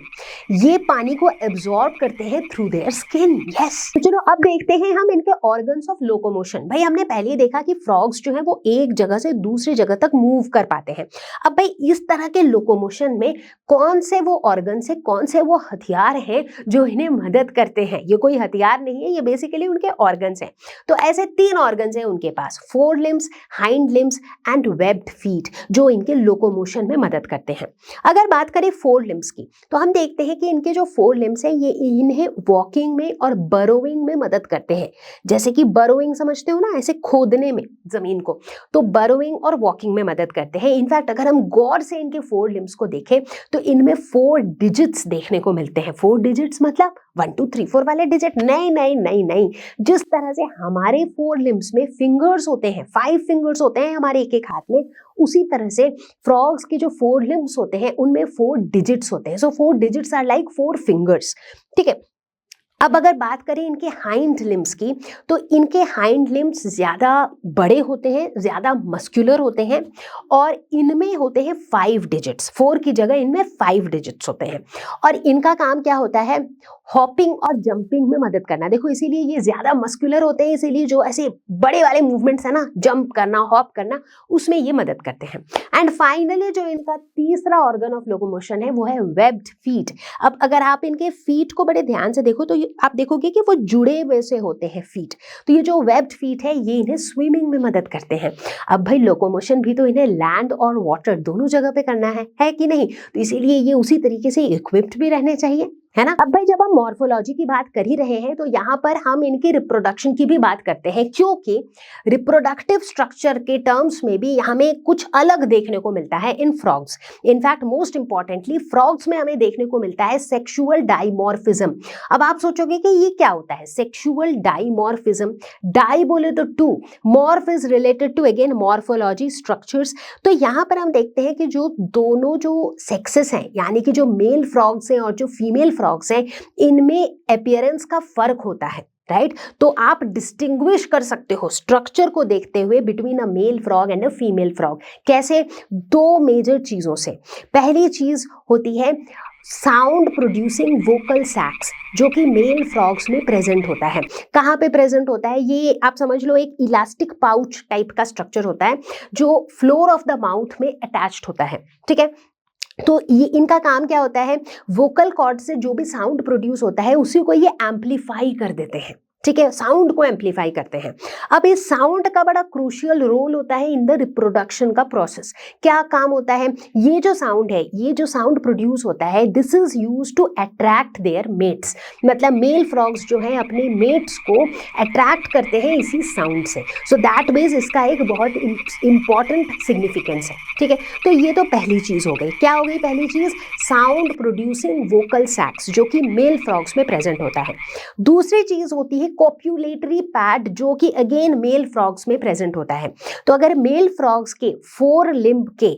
ये पानी को एब्जॉर्ब करते हैं थ्रू देयर स्किन। यस, चलो अब देखते हैं हम इनके ऑर्गन्स ऑफ लोकोमोशन। भाई हमने पहले ही देखा कि फ्रॉग्स जो है वो एक जगह से दूसरी जगह तक मूव कर पाते हैं। अब भाई इस तरह के लोकोमोशन में कौन से वो ऑर्गन्स है, कौन से वो हथियार हैं जो इन्हें मदद करते हैं? ये कोई हथियार नहीं है, ये बेसिकली उनके ऑर्गन्स हैं। तो ऐसे 3 ऑर्गन्स हैं उनके पास, fore limbs, hind limbs and webbed feet, जो इनके लोकोमोशन में मदद करते हैं। अगर बात करें फोर लिम्स की, तो हम देखते हैं कि इनके जो फोर लिम्स हैं ये इन्हें वॉकिंग में और बरोइंग में मदद करते हैं। जैसे कि बरोइंग समझते हो ना, ऐसे खोदने में जमीन को, तो बरोइंग और वॉकिंग में मदद करते हैं। इनफैक्ट अगर हम गौर से इनके 4 लिम्स को देखें तो इनमें 4 डिजिट्स देखने को मिलते हैं। 4 डिजिट्स मतलब 1 2 3 4 वाले डिजिट नहीं नहीं नहीं नहीं। जिस तरह से हमारे 4 लिम्स में फिंगर्स होते हैं, 5 फिंगर्स होते हैं हमारे एक एक हाथ में, उसी तरह से फ्रॉग्स के जो 4 लिम्स होते हैं उनमें 4 डिजिट्स होते हैं। सो 4 डिजिट्स आर लाइक 4 फिंगर्स। ठीक है, अब अगर बात करें इनके हाइंड लिम्स की, तो इनके हाइंड लिम्स ज़्यादा बड़े होते हैं, ज़्यादा मस्कुलर होते हैं, और इनमें होते हैं 5 डिजिट्स। 4 की जगह इनमें 5 डिजिट्स होते हैं। और इनका काम क्या होता है? हॉपिंग और जंपिंग में मदद करना। देखो इसीलिए ये ज्यादा मस्कुलर होते हैं, इसीलिए जो ऐसे बड़े वाले मूवमेंट्स है ना, जंप करना, हॉप करना, उसमें ये मदद करते हैं। एंड फाइनली जो इनका तीसरा ऑर्गन ऑफ लोकोमोशन है वो है वेब्ड फीट। अब अगर आप इनके फीट को बड़े ध्यान से देखो तो आप देखोगे कि वो जुड़े हुए से होते हैं फीट। तो ये जो वेब्ड फीट है ये इन्हें स्विमिंग में मदद करते हैं। अब भाई लोकोमोशन भी तो इन्हें लैंड और वाटर दोनों जगह पे करना है कि नहीं, तो इसीलिए ये उसी तरीके से इक्विप्ड भी रहने चाहिए, है ना। अब भाई जब हम मॉर्फोलॉजी की बात कर ही रहे हैं तो यहाँ पर हम इनके रिप्रोडक्शन की भी बात करते हैं, क्योंकि रिप्रोडक्टिव स्ट्रक्चर के टर्म्स में भी हमें कुछ अलग देखने को मिलता है इन frogs. In fact most importantly frogs में हमें देखने को मिलता है सेक्सुअल डाइमॉर्फिज्म। अब आप सोचोगे कि ये क्या होता है सेक्सुअल डाइमॉर्फिज्म। डाई बोले तो two, morph is related to again morphology structures. तो यहाँ पर हम देखते हैं कि जो दोनों जो सेक्सेस हैं, यानी कि जो मेल फ्रॉग्स हैं और जो फीमेल फ्रॉग्स हैं, इनमें अपीयरेंस का फर्क होता है, राइट। तो आप डिस्टिंग्विश कर सकते हो स्ट्रक्चर को देखते हुए between a male frog and a female frog. कैसे? दो मेजर चीजों से। पहली चीज होती है साउंड प्रोड्यूसिंग वोकल सैक्स, जो कि मेल फ्रॉग्स में प्रेजेंट होता है। कहाँ पे प्रेजेंट होता है? ये आप समझ लो एक इलास्टिक पाउच टाइप का स्ट्रक्चर होता है जो फ्लोर ऑफ द माउथ में अटैच्ड होता है, ठीक है। तो ये इनका काम क्या होता है, वोकल कॉर्ड से जो भी साउंड प्रोड्यूस होता है उसी को ये एम्पलीफाई कर देते हैं, ठीक है, साउंड को एम्पलीफाई करते हैं। अब इस साउंड का बड़ा क्रूशियल रोल होता है इन द रिप्रोडक्शन का प्रोसेस। क्या काम होता है? ये जो साउंड है, ये जो साउंड प्रोड्यूस होता है, this is used to attract their mates. मतलब मेल फ्रॉग्स जो है अपने मेट्स को अट्रैक्ट करते हैं इसी साउंड से। सो दैट मीन्स इसका एक बहुत इंपॉर्टेंट सिग्निफिकेंस है, ठीक है। तो ये तो पहली चीज हो गई। क्या हो गई पहली चीज? साउंड प्रोड्यूसिंग वोकल सैक्स, जो कि मेल फ्रॉग्स में प्रेजेंट होता है। दूसरी चीज होती है कॉप्यूलेटरी पैड, जो कि अगेन मेल फ्रॉग्स में प्रेजेंट होता है। तो अगर मेल फ्रॉग्स के फोर लिम्ब के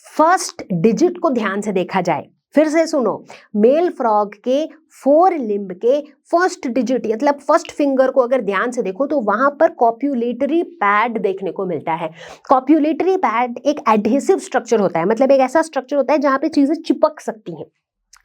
फर्स्ट डिजिट को ध्यान से देखा जाए, फिर से सुनो, मेल फ्रॉग के फोर लिम्ब के फर्स्ट डिजिट मतलब फर्स्ट फिंगर को अगर ध्यान से देखो तो वहां पर कॉप्यूलेटरी पैड देखने को मिलता है। कॉप्यूलेटरी पैड एक एडहेसिव स्ट्रक्चर होता है, मतलब एक ऐसा स्ट्रक्चर होता है जहां पे चीजें चिपक सकती हैं,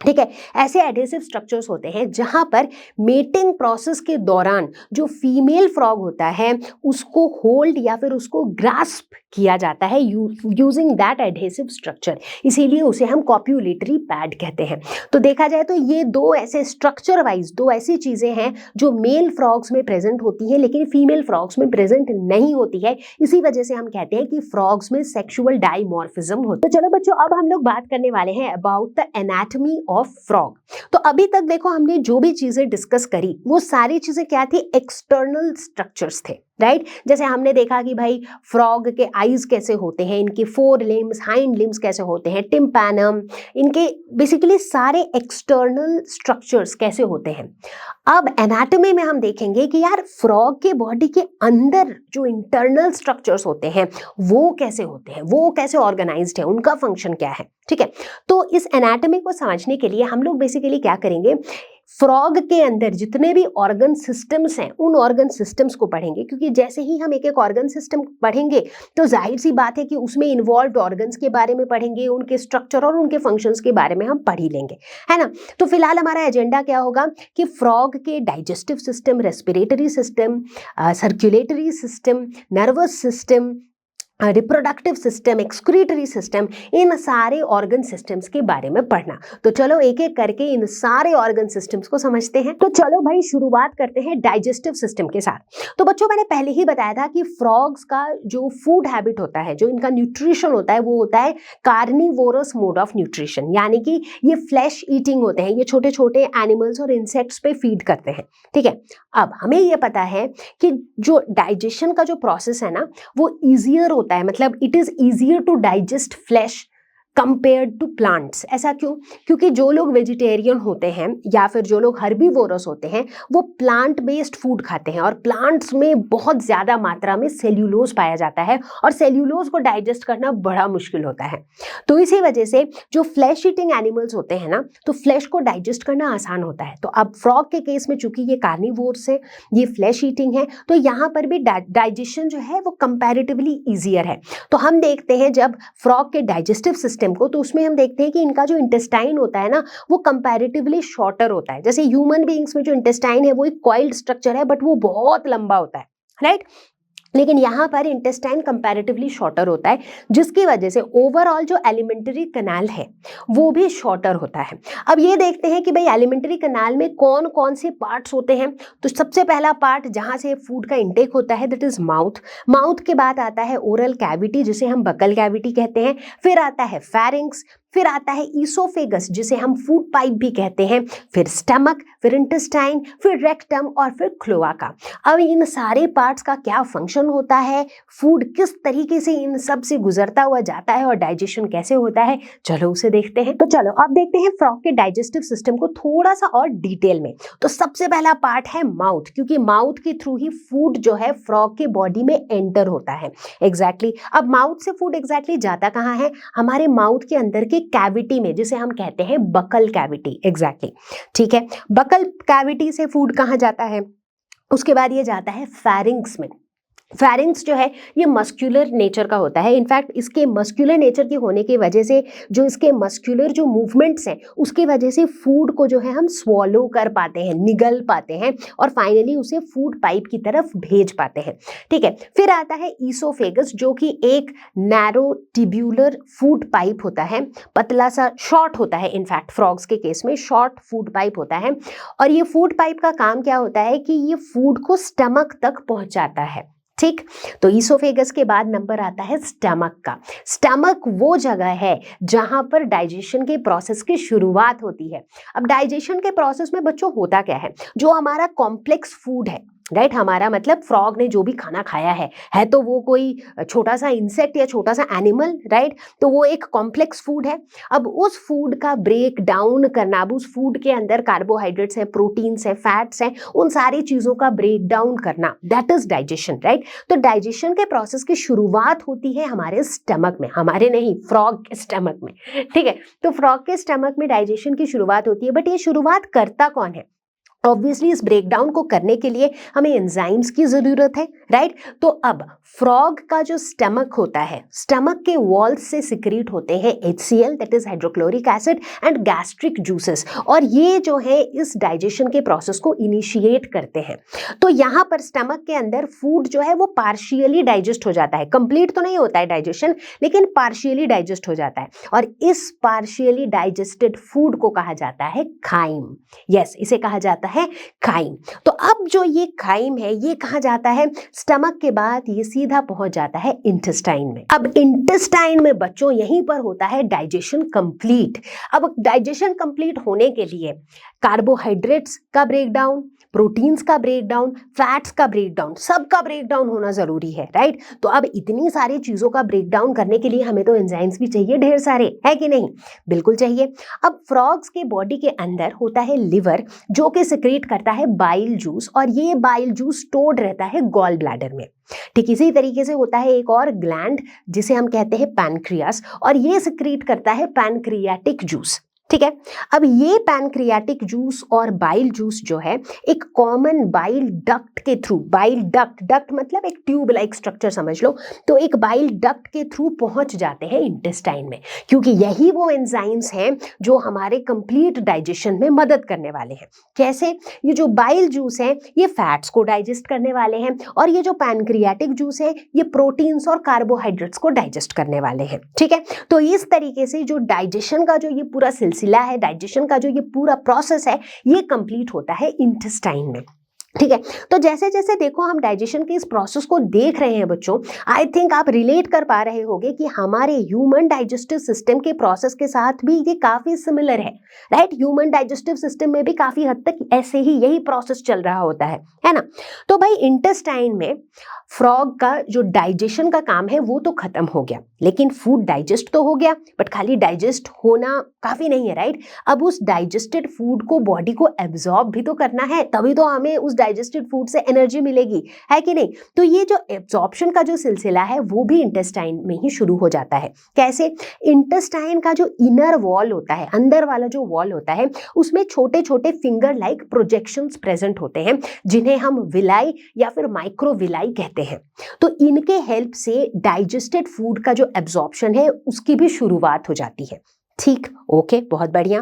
ठीक है। ऐसे एडहेसिव स्ट्रक्चर्स होते हैं जहां पर मेटिंग प्रोसेस के दौरान जो फीमेल फ्रॉग होता है उसको होल्ड या फिर उसको ग्रास्प किया जाता है यूजिंग दैट एडहेसिव स्ट्रक्चर, इसीलिए उसे हम कॉप्यूलेटरी पैड कहते हैं। तो देखा जाए तो ये दो ऐसे स्ट्रक्चर वाइज दो ऐसी चीजें हैं जो मेल फ्रॉग्स में प्रेजेंट होती हैं लेकिन फीमेल फ्रॉग्स में प्रेजेंट नहीं होती है। इसी वजह से हम कहते हैं कि फ्रॉग्स में सेक्सुअल डाइमॉर्फिज्म होता है। तो चलो बच्चों, अब हम लोग बात करने वाले हैं about the anatomy of frog. तो अभी तक देखो हमने जो भी चीजें डिस्कस करी वो सारी चीजें क्या थी? एक्सटर्नल स्ट्रक्चर्स थे, राइट। जैसे हमने देखा कि भाई फ्रॉग के आईज कैसे होते हैं, इनके फोर लिम्स, हाइंड लिम्स कैसे होते हैं, टिम्पैनम, इनके बेसिकली सारे एक्सटर्नल स्ट्रक्चर्स कैसे होते हैं। अब एनाटॉमी में हम देखेंगे कि यार फ्रॉग के बॉडी के अंदर जो इंटरनल स्ट्रक्चर्स होते हैं वो कैसे होते हैं, वो कैसे ऑर्गेनाइज्ड है, उनका फंक्शन क्या है, ठीक है। तो इस एनाटॉमी को समझने के लिए हम लोग बेसिकली क्या करेंगे, फ्रॉग के अंदर जितने भी ऑर्गन सिस्टम्स हैं उन ऑर्गन सिस्टम्स को पढ़ेंगे, क्योंकि जैसे ही हम एक एक ऑर्गन सिस्टम पढ़ेंगे तो जाहिर सी बात है कि उसमें इन्वॉल्व ऑर्गन्स के बारे में पढ़ेंगे, उनके स्ट्रक्चर और उनके फंक्शंस के बारे में हम पढ़ ही लेंगे, है ना। तो फिलहाल हमारा एजेंडा क्या होगा कि फ्रॉग के digestive system, respiratory system, circulatory system, nervous system, reproductive system, excretory system, इन सारे ऑर्गन सिस्टम्स के बारे में पढ़ना। तो चलो एक एक करके इन सारे ऑर्गन सिस्टम्स को समझते हैं। तो चलो भाई शुरुआत करते हैं डाइजेस्टिव सिस्टम के साथ। तो बच्चों मैंने पहले ही बताया था कि फ्रॉग्स का जो फूड हैबिट होता है, जो इनका न्यूट्रिशन होता है, वो होता है कार्निवोरस मोड ऑफ न्यूट्रिशन, यानी कि ये फ्लैश ईटिंग होते हैं, ये छोटे छोटे एनिमल्स और इंसेक्ट्स पे फीड करते हैं, ठीक है। अब हमें ये पता है कि जो डाइजेशन का जो प्रोसेस है ना वो ईजियर होता है, मतलब it is easier to digest flesh compared to plants. ऐसा क्यों? क्योंकि जो लोग वेजिटेरियन होते हैं या फिर जो लोग हर्बीवोरस होते हैं वो प्लांट बेस्ड फूड खाते हैं और प्लांट्स में बहुत ज़्यादा मात्रा में सेल्यूलोज पाया जाता है और सेल्यूलोज को डाइजेस्ट करना बड़ा मुश्किल होता है। तो इसी वजह से जो फ्लैश ईटिंग एनिमल्स होते हैं ना, तो फ्लैश को डाइजेस्ट करना आसान होता है। तो अब फ्रॉग के केस में चूंकि ये कार्निवोर्स है, ये फ्लैश ईटिंग है, तो यहाँ पर भी डाइजेशन जो है वो कंपैरेटिवली ईजियर है। तो हम देखते हैं जब फ्रॉग के डाइजेस्टिव सिस्टम सिस्टम को, तो उसमें हम देखते हैं कि इनका जो इंटेस्टाइन होता है ना वो कंपैरेटिवली शॉर्टर होता है। जैसे ह्यूमन बीइंग्स में जो इंटेस्टाइन है वो एक कॉइल्ड स्ट्रक्चर है, बट वो बहुत लंबा होता है, राइट। लेकिन यहाँ पर इंटेस्टाइन कंपैरेटिवली शॉर्टर होता है, जिसकी वजह से ओवरऑल जो एलिमेंट्री कैनाल है वो भी शॉर्टर होता है। अब ये देखते हैं कि भाई एलिमेंट्री कैनाल में कौन कौन से पार्ट्स होते हैं। तो सबसे पहला पार्ट जहाँ से फूड का इंटेक होता है दैट इज माउथ। माउथ के बाद आता है ओरल कैविटी जिसे हम बकल कैविटी कहते हैं, फिर आता है फेरिंक्स, फिर आता है ईसोफेगस जिसे हम फूड पाइप भी कहते हैं, फिर स्टमक, फिर इंटेस्टाइन, फिर रेक्टम और फिर क्लोआका। अब इन सारे पार्ट्स का क्या फंक्शन होता है, फूड किस तरीके से इन सब से गुजरता हुआ जाता है और डाइजेशन कैसे होता है, चलो उसे देखते हैं। तो चलो अब देखते हैं फ्रॉग के डाइजेस्टिव सिस्टम को थोड़ा सा और डिटेल में। तो सबसे पहला पार्ट है माउथ, क्योंकि माउथ के थ्रू ही फूड जो है फ्रॉग के बॉडी में एंटर होता है। एग्जैक्टली अब माउथ से फूड एग्जैक्टली जाता कहाँ है, हमारे माउथ के अंदर के कैविटी में, जिसे हम कहते हैं बकल कैविटी। एग्जैक्टली ठीक है, बकल कैविटी से फूड कहाँ जाता है, उसके बाद ये जाता है फेरिंग्स में। फेरिंग्स जो है ये मस्कुलर नेचर का होता है। इनफैक्ट इसके मस्कुलर नेचर के होने की वजह से जो इसके मस्कुलर जो मूवमेंट्स हैं उसकी वजह से फूड को जो है हम स्वॉलो कर पाते हैं, निगल पाते हैं और फाइनली उसे फूड पाइप की तरफ भेज पाते हैं। ठीक है, फिर आता है ईसोफेगस जो कि एक नैरो ट्यूब्यूलर फूड पाइप होता है, पतला सा शॉर्ट होता है। इनफैक्ट फ्रॉग्स के केस में शॉर्ट फूड पाइप होता है और ये फूड पाइप का काम क्या होता है कि ये फूड को स्टमक तक पहुंचाता है। ठीक, तो ईसोफेगस के बाद नंबर आता है स्टमक का। स्टमक वो जगह है जहां पर डाइजेशन के प्रोसेस की शुरुआत होती है। अब डाइजेशन के प्रोसेस में बच्चों होता क्या है, जो हमारा कॉम्प्लेक्स फूड है, राइट, हमारा मतलब फ्रॉग ने जो भी खाना खाया है तो वो कोई छोटा सा इंसेक्ट या छोटा सा एनिमल, राइट, तो वो एक कॉम्प्लेक्स फूड है। अब उस फूड का ब्रेक डाउन करना, अब उस फूड के अंदर कार्बोहाइड्रेट्स हैं, प्रोटीन्स हैं, फैट्स हैं, उन सारी चीजों का ब्रेक डाउन करना, दैट इज डाइजेशन, राइट। तो डाइजेशन के प्रोसेस की शुरुआत होती है हमारे स्टमक में, हमारे नहीं, फ्रॉग के स्टमक में। ठीक है, तो फ्रॉग के स्टमक में डाइजेशन की शुरुआत होती है, बट ये शुरुआत करता कौन है? ऑब्वियसली इस ब्रेकडाउन को करने के लिए हमें एंजाइम्स की जरूरत है, राइट। तो अब फ्रॉग का जो स्टमक होता है, स्टमक के वॉल्स से सिक्रीट होते हैं HCl that is hydrochloric acid and gastric juices, और ये जो है इस डाइजेशन के प्रोसेस को इनिशिएट करते हैं। तो यहाँ पर स्टमक के अंदर फूड जो है वो पार्शियली डाइजेस्ट हो जाता है, कंप्लीट तो नहीं होता है डाइजेशन, लेकिन पार्शियली डाइजेस्ट हो जाता है, और इस पार्शियली डाइजेस्टेड फूड को कहा जाता है खाइम। यस, इसे कहा जाता है खाइम। तो अब जो ये खाइम है ये कहाँ जाता है, स्टमक के बाद ये सीधा पहुंच जाता है इंटेस्टाइन में। अब इंटेस्टाइन में बच्चों यहीं पर होता है डाइजेशन कंप्लीट। अब डाइजेशन कंप्लीट होने के लिए कार्बोहाइड्रेट्स का ब्रेकडाउन, प्रोटीन्स का ब्रेकडाउन, फैट्स का ब्रेकडाउन, सबका ब्रेकडाउन होना जरूरी है, राइट। तो अब इतनी सारी चीजों का ब्रेकडाउन करने के लिए हमें तो एंजाइम्स भी चाहिए, ढेर सारे, है कि नहीं? बिल्कुल चाहिए। अब फ्रॉग्स के बॉडी के अंदर होता है लिवर जो कि सिक्रीट करता है बाइल जूस, और ये बाइल जूस स्टोर्ड रहता है गॉल ब्लैडर में। ठीक इसी तरीके से होता है एक और ग्लैंड जिसे हम कहते हैं पैनक्रियास, और ये सिक्रीट करता है पैनक्रियाटिक जूस। ठीक है, अब ये पैनक्रियाटिक जूस और बाइल जूस जो है एक कॉमन बाइल डक्ट के थ्रू, बाइल डक्ट, डक्ट मतलब एक ट्यूब लाइक स्ट्रक्चर समझ लो, तो एक बाइल डक्ट के थ्रू पहुंच जाते हैं इंटेस्टाइन में, क्योंकि यही वो एंजाइम्स हैं जो हमारे कंप्लीट डाइजेशन में मदद करने वाले हैं। कैसे? ये जो बाइल जूस है ये फैट्स को डाइजेस्ट करने वाले हैं, और ये जो पैनक्रियाटिक जूस है ये प्रोटीन्स और कार्बोहाइड्रेट्स को डाइजेस्ट करने वाले हैं। ठीक है, तो इस तरीके से जो डाइजेशन का जो ये पूरा सिलसिला है, डाइजेशन का जो ये पूरा प्रोसेस है, ये कंप्लीट होता है इंटेस्टाइन में। ठीक है, तो जैसे जैसे देखो हम डाइजेशन के इस प्रोसेस को देख रहे हैं बच्चों, आई थिंक आप रिलेट कर पा रहे होंगे कि हमारे ह्यूमन डाइजेस्टिव सिस्टम के प्रोसेस के साथ भी ये काफी सिमिलर है, राइट। ह्यूमन डाइजेस्टिव सिस्टम में भी काफी हद तक ऐसे ही यही प्रोसेस चल रहा होता है ना। तो भाई इंटेस्टाइन में फ्रॉग का जो डाइजेशन का काम है वो तो खत्म हो गया, लेकिन फूड डाइजेस्ट तो हो गया, बट खाली डाइजेस्ट होना काफी नहीं है, राइट। अब उस डाइजेस्टेड फूड को बॉडी को एब्जॉर्ब भी तो करना है, तभी तो हमें उस डाइजेस्टेड फूड से एनर्जी मिलेगी, है कि नहीं। तो ये जो एब्जॉर्प्शन का जो सिलसिला है वो भी इंटेस्टाइन में ही शुरू हो जाता है। कैसे? इंटेस्टाइन का जो इनर वॉल होता है, अंदर वाला जो वॉल होता है, उसमें छोटे छोटे फिंगर लाइक प्रोजेक्शंस प्रेजेंट होते हैं, जिन्हें हम विलाई या फिर माइक्रोविलाई कहते हैं। तो इनके हेल्प से डाइजेस्टेड फूड का जो एब्जॉर्प्शन है उसकी भी शुरुआत हो जाती है। ठीक, ओके, बहुत बढ़िया।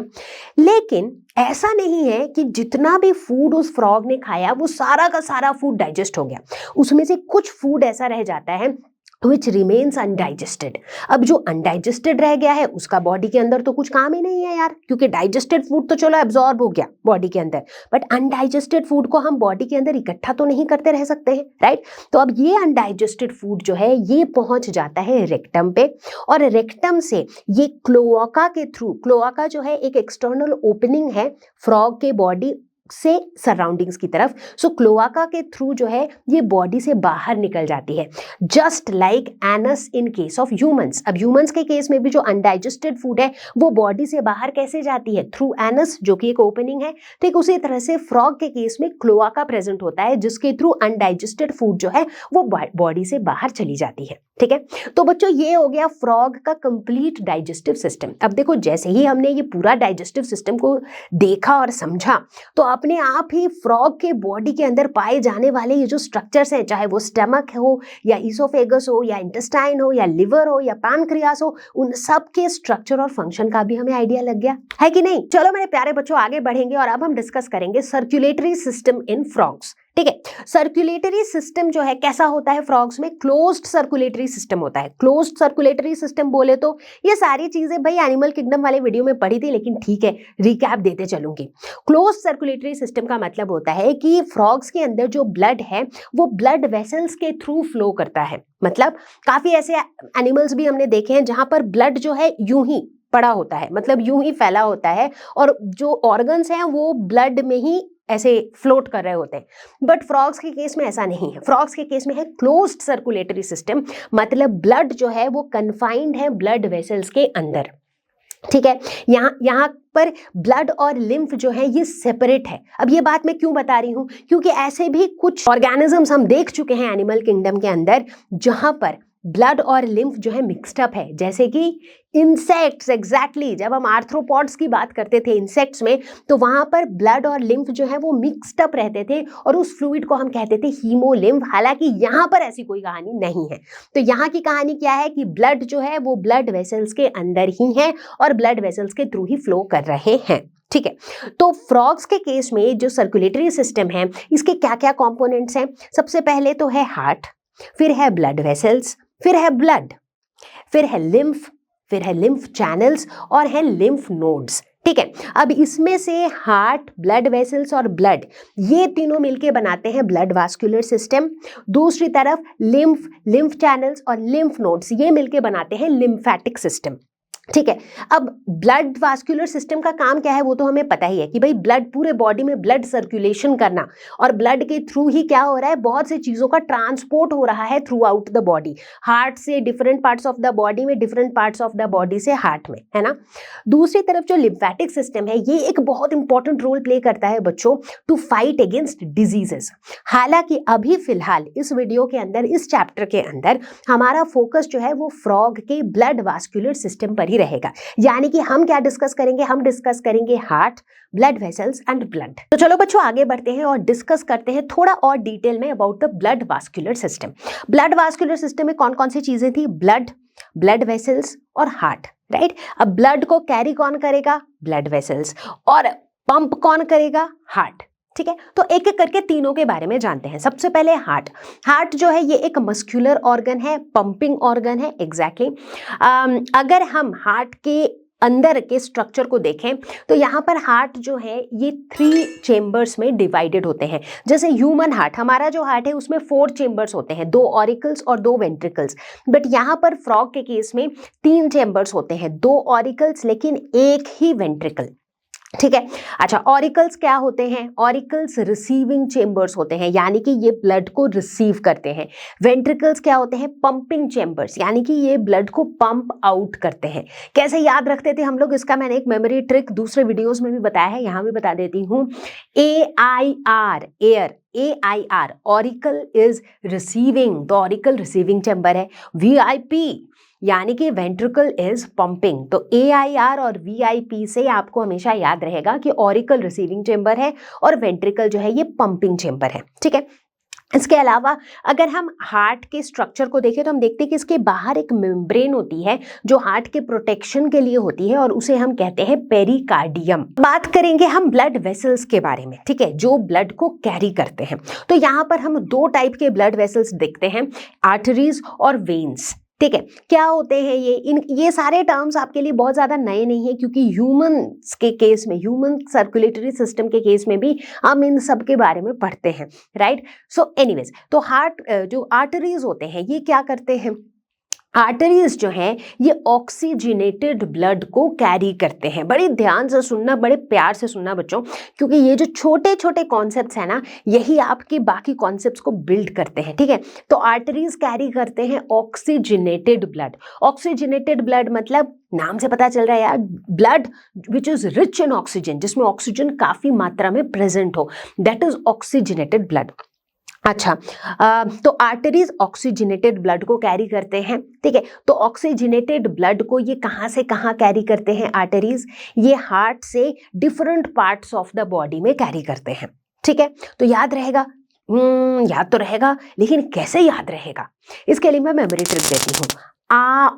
लेकिन ऐसा नहीं है कि जितना भी फूड उस फ्रॉग ने खाया वो सारा का सारा फूड डाइजेस्ट हो गया। उसमें से कुछ फूड ऐसा रह जाता है which remains undigested। अब जो अनडाइजेस्टेड रह गया है उसका बॉडी के अंदर तो कुछ काम ही नहीं है यार, क्योंकि डाइजेस्टेड फूड तो चलो एब्जॉर्ब हो गया बॉडी के अंदर, बट अनडाइजेस्टेड फूड को हम बॉडी के अंदर इकट्ठा तो नहीं करते रह सकते हैं, राइट। तो अब ये अनडाइजेस्टेड फूड जो है ये पहुंच जाता है रेक्टम पे, और रेक्टम से ये क्लोआका के थ्रू, क्लोआका जो है एक एक्सटर्नल ओपनिंग है फ्रॉग के बॉडी से सराउंडिंग्स की तरफ, सो क्लोआका के थ्रू जो है ये बॉडी से बाहर निकल जाती है, just like anus in case of humans. अब ह्यूमंस के केस में भी जो अनडाइजेस्टेड फूड है वो बॉडी से बाहर कैसे जाती है? थ्रू एनस, जो कि एक ओपनिंग है। ठीक उसी तरह से फ्रॉग के केस में क्लोआका प्रेजेंट होता है, जिसके थ्रू अनडाइजेस्टेड फूड जो है वो बॉडी से बाहर चली जाती है। ठीक है, तो बच्चों ये हो गया फ्रॉग का कंप्लीट डाइजेस्टिव सिस्टम। अब देखो, जैसे ही हमने ये पूरा डाइजेस्टिव सिस्टम को देखा और समझा, तो अपने आप ही फ्रॉग के बॉडी के अंदर पाए जाने वाले ये जो स्ट्रक्चर्स हैं, चाहे वो स्टमक हो या ईसोफेगस हो या इंटेस्टाइन हो या लिवर हो या पैनक्रियास हो, उन सब के स्ट्रक्चर और फंक्शन का भी हमें आइडिया लग गया, है कि नहीं। चलो मेरे प्यारे बच्चों, आगे बढ़ेंगे और अब हम डिस्कस करेंगे सर्कुलेटरी सिस्टम इन फ्रॉग्स। ठीक है, सर्कुलेटरी सिस्टम जो है कैसा होता है फ्रॉग्स में? क्लोज्ड सर्कुलेटरी सिस्टम होता है। क्लोज्ड सर्कुलेटरी सिस्टम बोले तो ये सारी चीजें भाई एनिमल किंगडम वाले वीडियो में पढ़ी थी, लेकिन ठीक है, रिकैप देते चलूंगी। क्लोज्ड सर्कुलेटरी सिस्टम का मतलब होता है कि फ्रॉग्स के अंदर जो ब्लड है वो ब्लड वेसल्स के थ्रू फ्लो करता है। मतलब काफी ऐसे एनिमल्स भी हमने देखे हैं जहां पर ब्लड जो है यूं ही पड़ा होता है, मतलब यूं ही फैला होता है, और जो ऑर्गन्स हैं वो ब्लड में ही ऐसे फ्लोट कर रहे होते हैं। बट फ्रॉग्स के केस में ऐसा नहीं है। फ्रॉग्स के केस में है क्लोज्ड सर्कुलेटरी सिस्टम, मतलब ब्लड जो है वो कन्फाइंड है ब्लड वेसल्स के अंदर। ठीक है, यहाँ पर ब्लड और लिम्फ जो है ये सेपरेट है। अब ये बात मैं क्यों बता रही हूँ? क्योंकि ऐसे भी कुछ ऑर्गेनिजम्स हम देख चुके हैं एनिमल किंगडम के अंदर जहां पर ब्लड और लिम्फ जो है मिक्स्ड अप है, जैसे कि इंसेक्ट्स। एग्जैक्टली, जब हम आर्थ्रोपॉड्स की बात करते थे इंसेक्ट्स में, तो वहां पर ब्लड और लिम्फ जो है वो मिक्स्ड अप रहते थे, और उस फ्लूइड को हम कहते थे हीमोलिम्फ। हालांकि यहाँ पर ऐसी कोई कहानी नहीं है। तो यहाँ की कहानी क्या है कि ब्लड जो है वो ब्लड वेसल्स के अंदर ही है और ब्लड वेसल्स के थ्रू ही फ्लो कर रहे हैं। ठीक है, तो फ्रॉग्स के केस में जो सर्कुलेटरी सिस्टम है इसके क्या क्या कॉम्पोनेंट्स हैं? सबसे पहले तो है हार्ट, फिर है ब्लड वेसल्स, फिर है ब्लड, फिर है लिम्फ, फिर है लिम्फ चैनल्स और है लिम्फ नोड्स। ठीक है, अब इसमें से हार्ट, ब्लड वेसल्स और ब्लड, ये तीनों मिलके बनाते हैं ब्लड वास्कुलर सिस्टम। दूसरी तरफ लिम्फ चैनल्स और लिम्फ नोड्स ये मिलके बनाते हैं लिम्फेटिक सिस्टम। ठीक है, अब ब्लड वास्कुलर सिस्टम का काम क्या है वो तो हमें पता ही है कि भाई ब्लड, पूरे बॉडी में ब्लड सर्कुलेशन करना, और ब्लड के थ्रू ही क्या हो रहा है, बहुत सी चीजों का ट्रांसपोर्ट हो रहा है throughout the body, heart से different parts of the body में, different parts of the body से हार्ट में, है ना। दूसरी तरफ जो लिम्फेटिक सिस्टम है ये एक बहुत इंपॉर्टेंट रोल प्ले करता है बच्चों टू फाइट अगेंस्ट डिजीजेस। हालांकि अभी फिलहाल इस वीडियो के अंदर, इस चैप्टर के अंदर हमारा फोकस जो है वो फ्रॉग के ब्लड वास्कुलर सिस्टम पर रहेगा। यानी कि हम क्या डिस्कस करेंगे? हम डिस्कस करेंगे heart, blood vessels and blood. तो चलो बच्चों आगे बढ़ते हैं और डिस्कस करते हैं थोड़ा और डिटेल में about the blood vascular system. Blood vascular system में कौन कौन सी चीजें थी? ब्लड, ब्लड वेसल्स और हार्ट, राइट। अब ब्लड को कैरी कौन करेगा? ब्लड वेसल्स, और पंप कौन करेगा? हार्ट। ठीक है, तो एक एक करके तीनों के बारे में जानते हैं। सबसे पहले हार्ट। हार्ट जो है ये एक मस्कुलर ऑर्गन है, पंपिंग ऑर्गन है। एग्जैक्टली अगर हम हार्ट के अंदर के स्ट्रक्चर को देखें तो यहाँ पर हार्ट जो है ये 3 चेम्बर्स में डिवाइडेड होते हैं। जैसे ह्यूमन हार्ट, हमारा जो हार्ट है उसमें 4 चेम्बर्स होते हैं, 2 ऑरिकल्स और 2 वेंट्रिकल्स। बट यहाँ पर फ्रॉग के केस में 3 चेम्बर्स होते हैं, 2 ऑरिकल्स लेकिन एक ही वेंट्रिकल। ठीक है। अच्छा, ऑरिकल्स क्या होते हैं? ऑरिकल्स रिसीविंग चेंबर्स होते हैं, यानी कि ये ब्लड को रिसीव करते हैं। वेंट्रिकल्स क्या होते हैं? पंपिंग चेंबर्स, यानी कि ये ब्लड को पंप आउट करते हैं। कैसे याद रखते थे हम लोग, इसका मैंने एक मेमोरी ट्रिक दूसरे वीडियोस में भी बताया है, यहाँ भी बता देती हूँ। AIR, AIR, AIR, auricle is receiving, तो ऑरिकल रिसीविंग चेंबर है। VIP यानी कि वेंट्रिकल इज पंपिंग, तो AIR और VIP से आपको हमेशा याद रहेगा कि ऑरिकल रिसीविंग चेंबर है और वेंट्रिकल जो है ये पंपिंग चेंबर है। ठीक है। इसके अलावा अगर हम हार्ट के स्ट्रक्चर को देखें तो हम देखते हैं कि इसके बाहर एक मेम्ब्रेन होती है जो हार्ट के प्रोटेक्शन के लिए होती है और उसे हम कहते हैं पेरिकार्डियम। बात करेंगे हम ब्लड वेसल्स के बारे में, ठीक है, जो ब्लड को कैरी करते हैं। तो यहाँ पर हम दो टाइप के ब्लड वेसल्स देखते हैं, आर्टरीज और वेन्स। ठीक है, क्या होते हैं ये सारे टर्म्स आपके लिए बहुत ज्यादा नए नहीं है, क्योंकि ह्यूमंस के केस में, ह्यूमन सर्कुलेटरी सिस्टम के केस में भी हम इन सब के बारे में पढ़ते हैं, राइट। सो एनीवेज, तो हार्ट जो आर्टरीज होते हैं ये क्या करते हैं? आर्टरीज जो हैं ये ऑक्सीजनेटेड ब्लड को कैरी करते हैं। बड़े ध्यान से सुनना, बड़े प्यार से सुनना बच्चों, क्योंकि ये जो छोटे छोटे कॉन्सेप्ट्स हैं ना, यही आपके बाकी कॉन्सेप्ट्स को बिल्ड करते हैं। ठीक है, तो आर्टरीज कैरी करते हैं ऑक्सीजनेटेड ब्लड। ऑक्सीजनेटेड ब्लड मतलब नाम से पता चल रहा है यार, blood which is rich in oxygen, जिसमें ऑक्सीजन काफी मात्रा में प्रेजेंट हो, दैट इज ऑक्सीजनेटेड ब्लड। अच्छा, तो आर्टरीज ऑक्सीजनेटेड ब्लड को कैरी करते हैं। ठीक है, तो ऑक्सीजनेटेड ब्लड को ये कहाँ से कहाँ कैरी करते हैं आर्टरीज? ये हार्ट से different parts of the body में कैरी करते हैं। ठीक है, तो याद रहेगा? याद तो रहेगा, लेकिन कैसे याद रहेगा? इसके लिए मैं मेमोरी ट्रिक देती हूँ। आ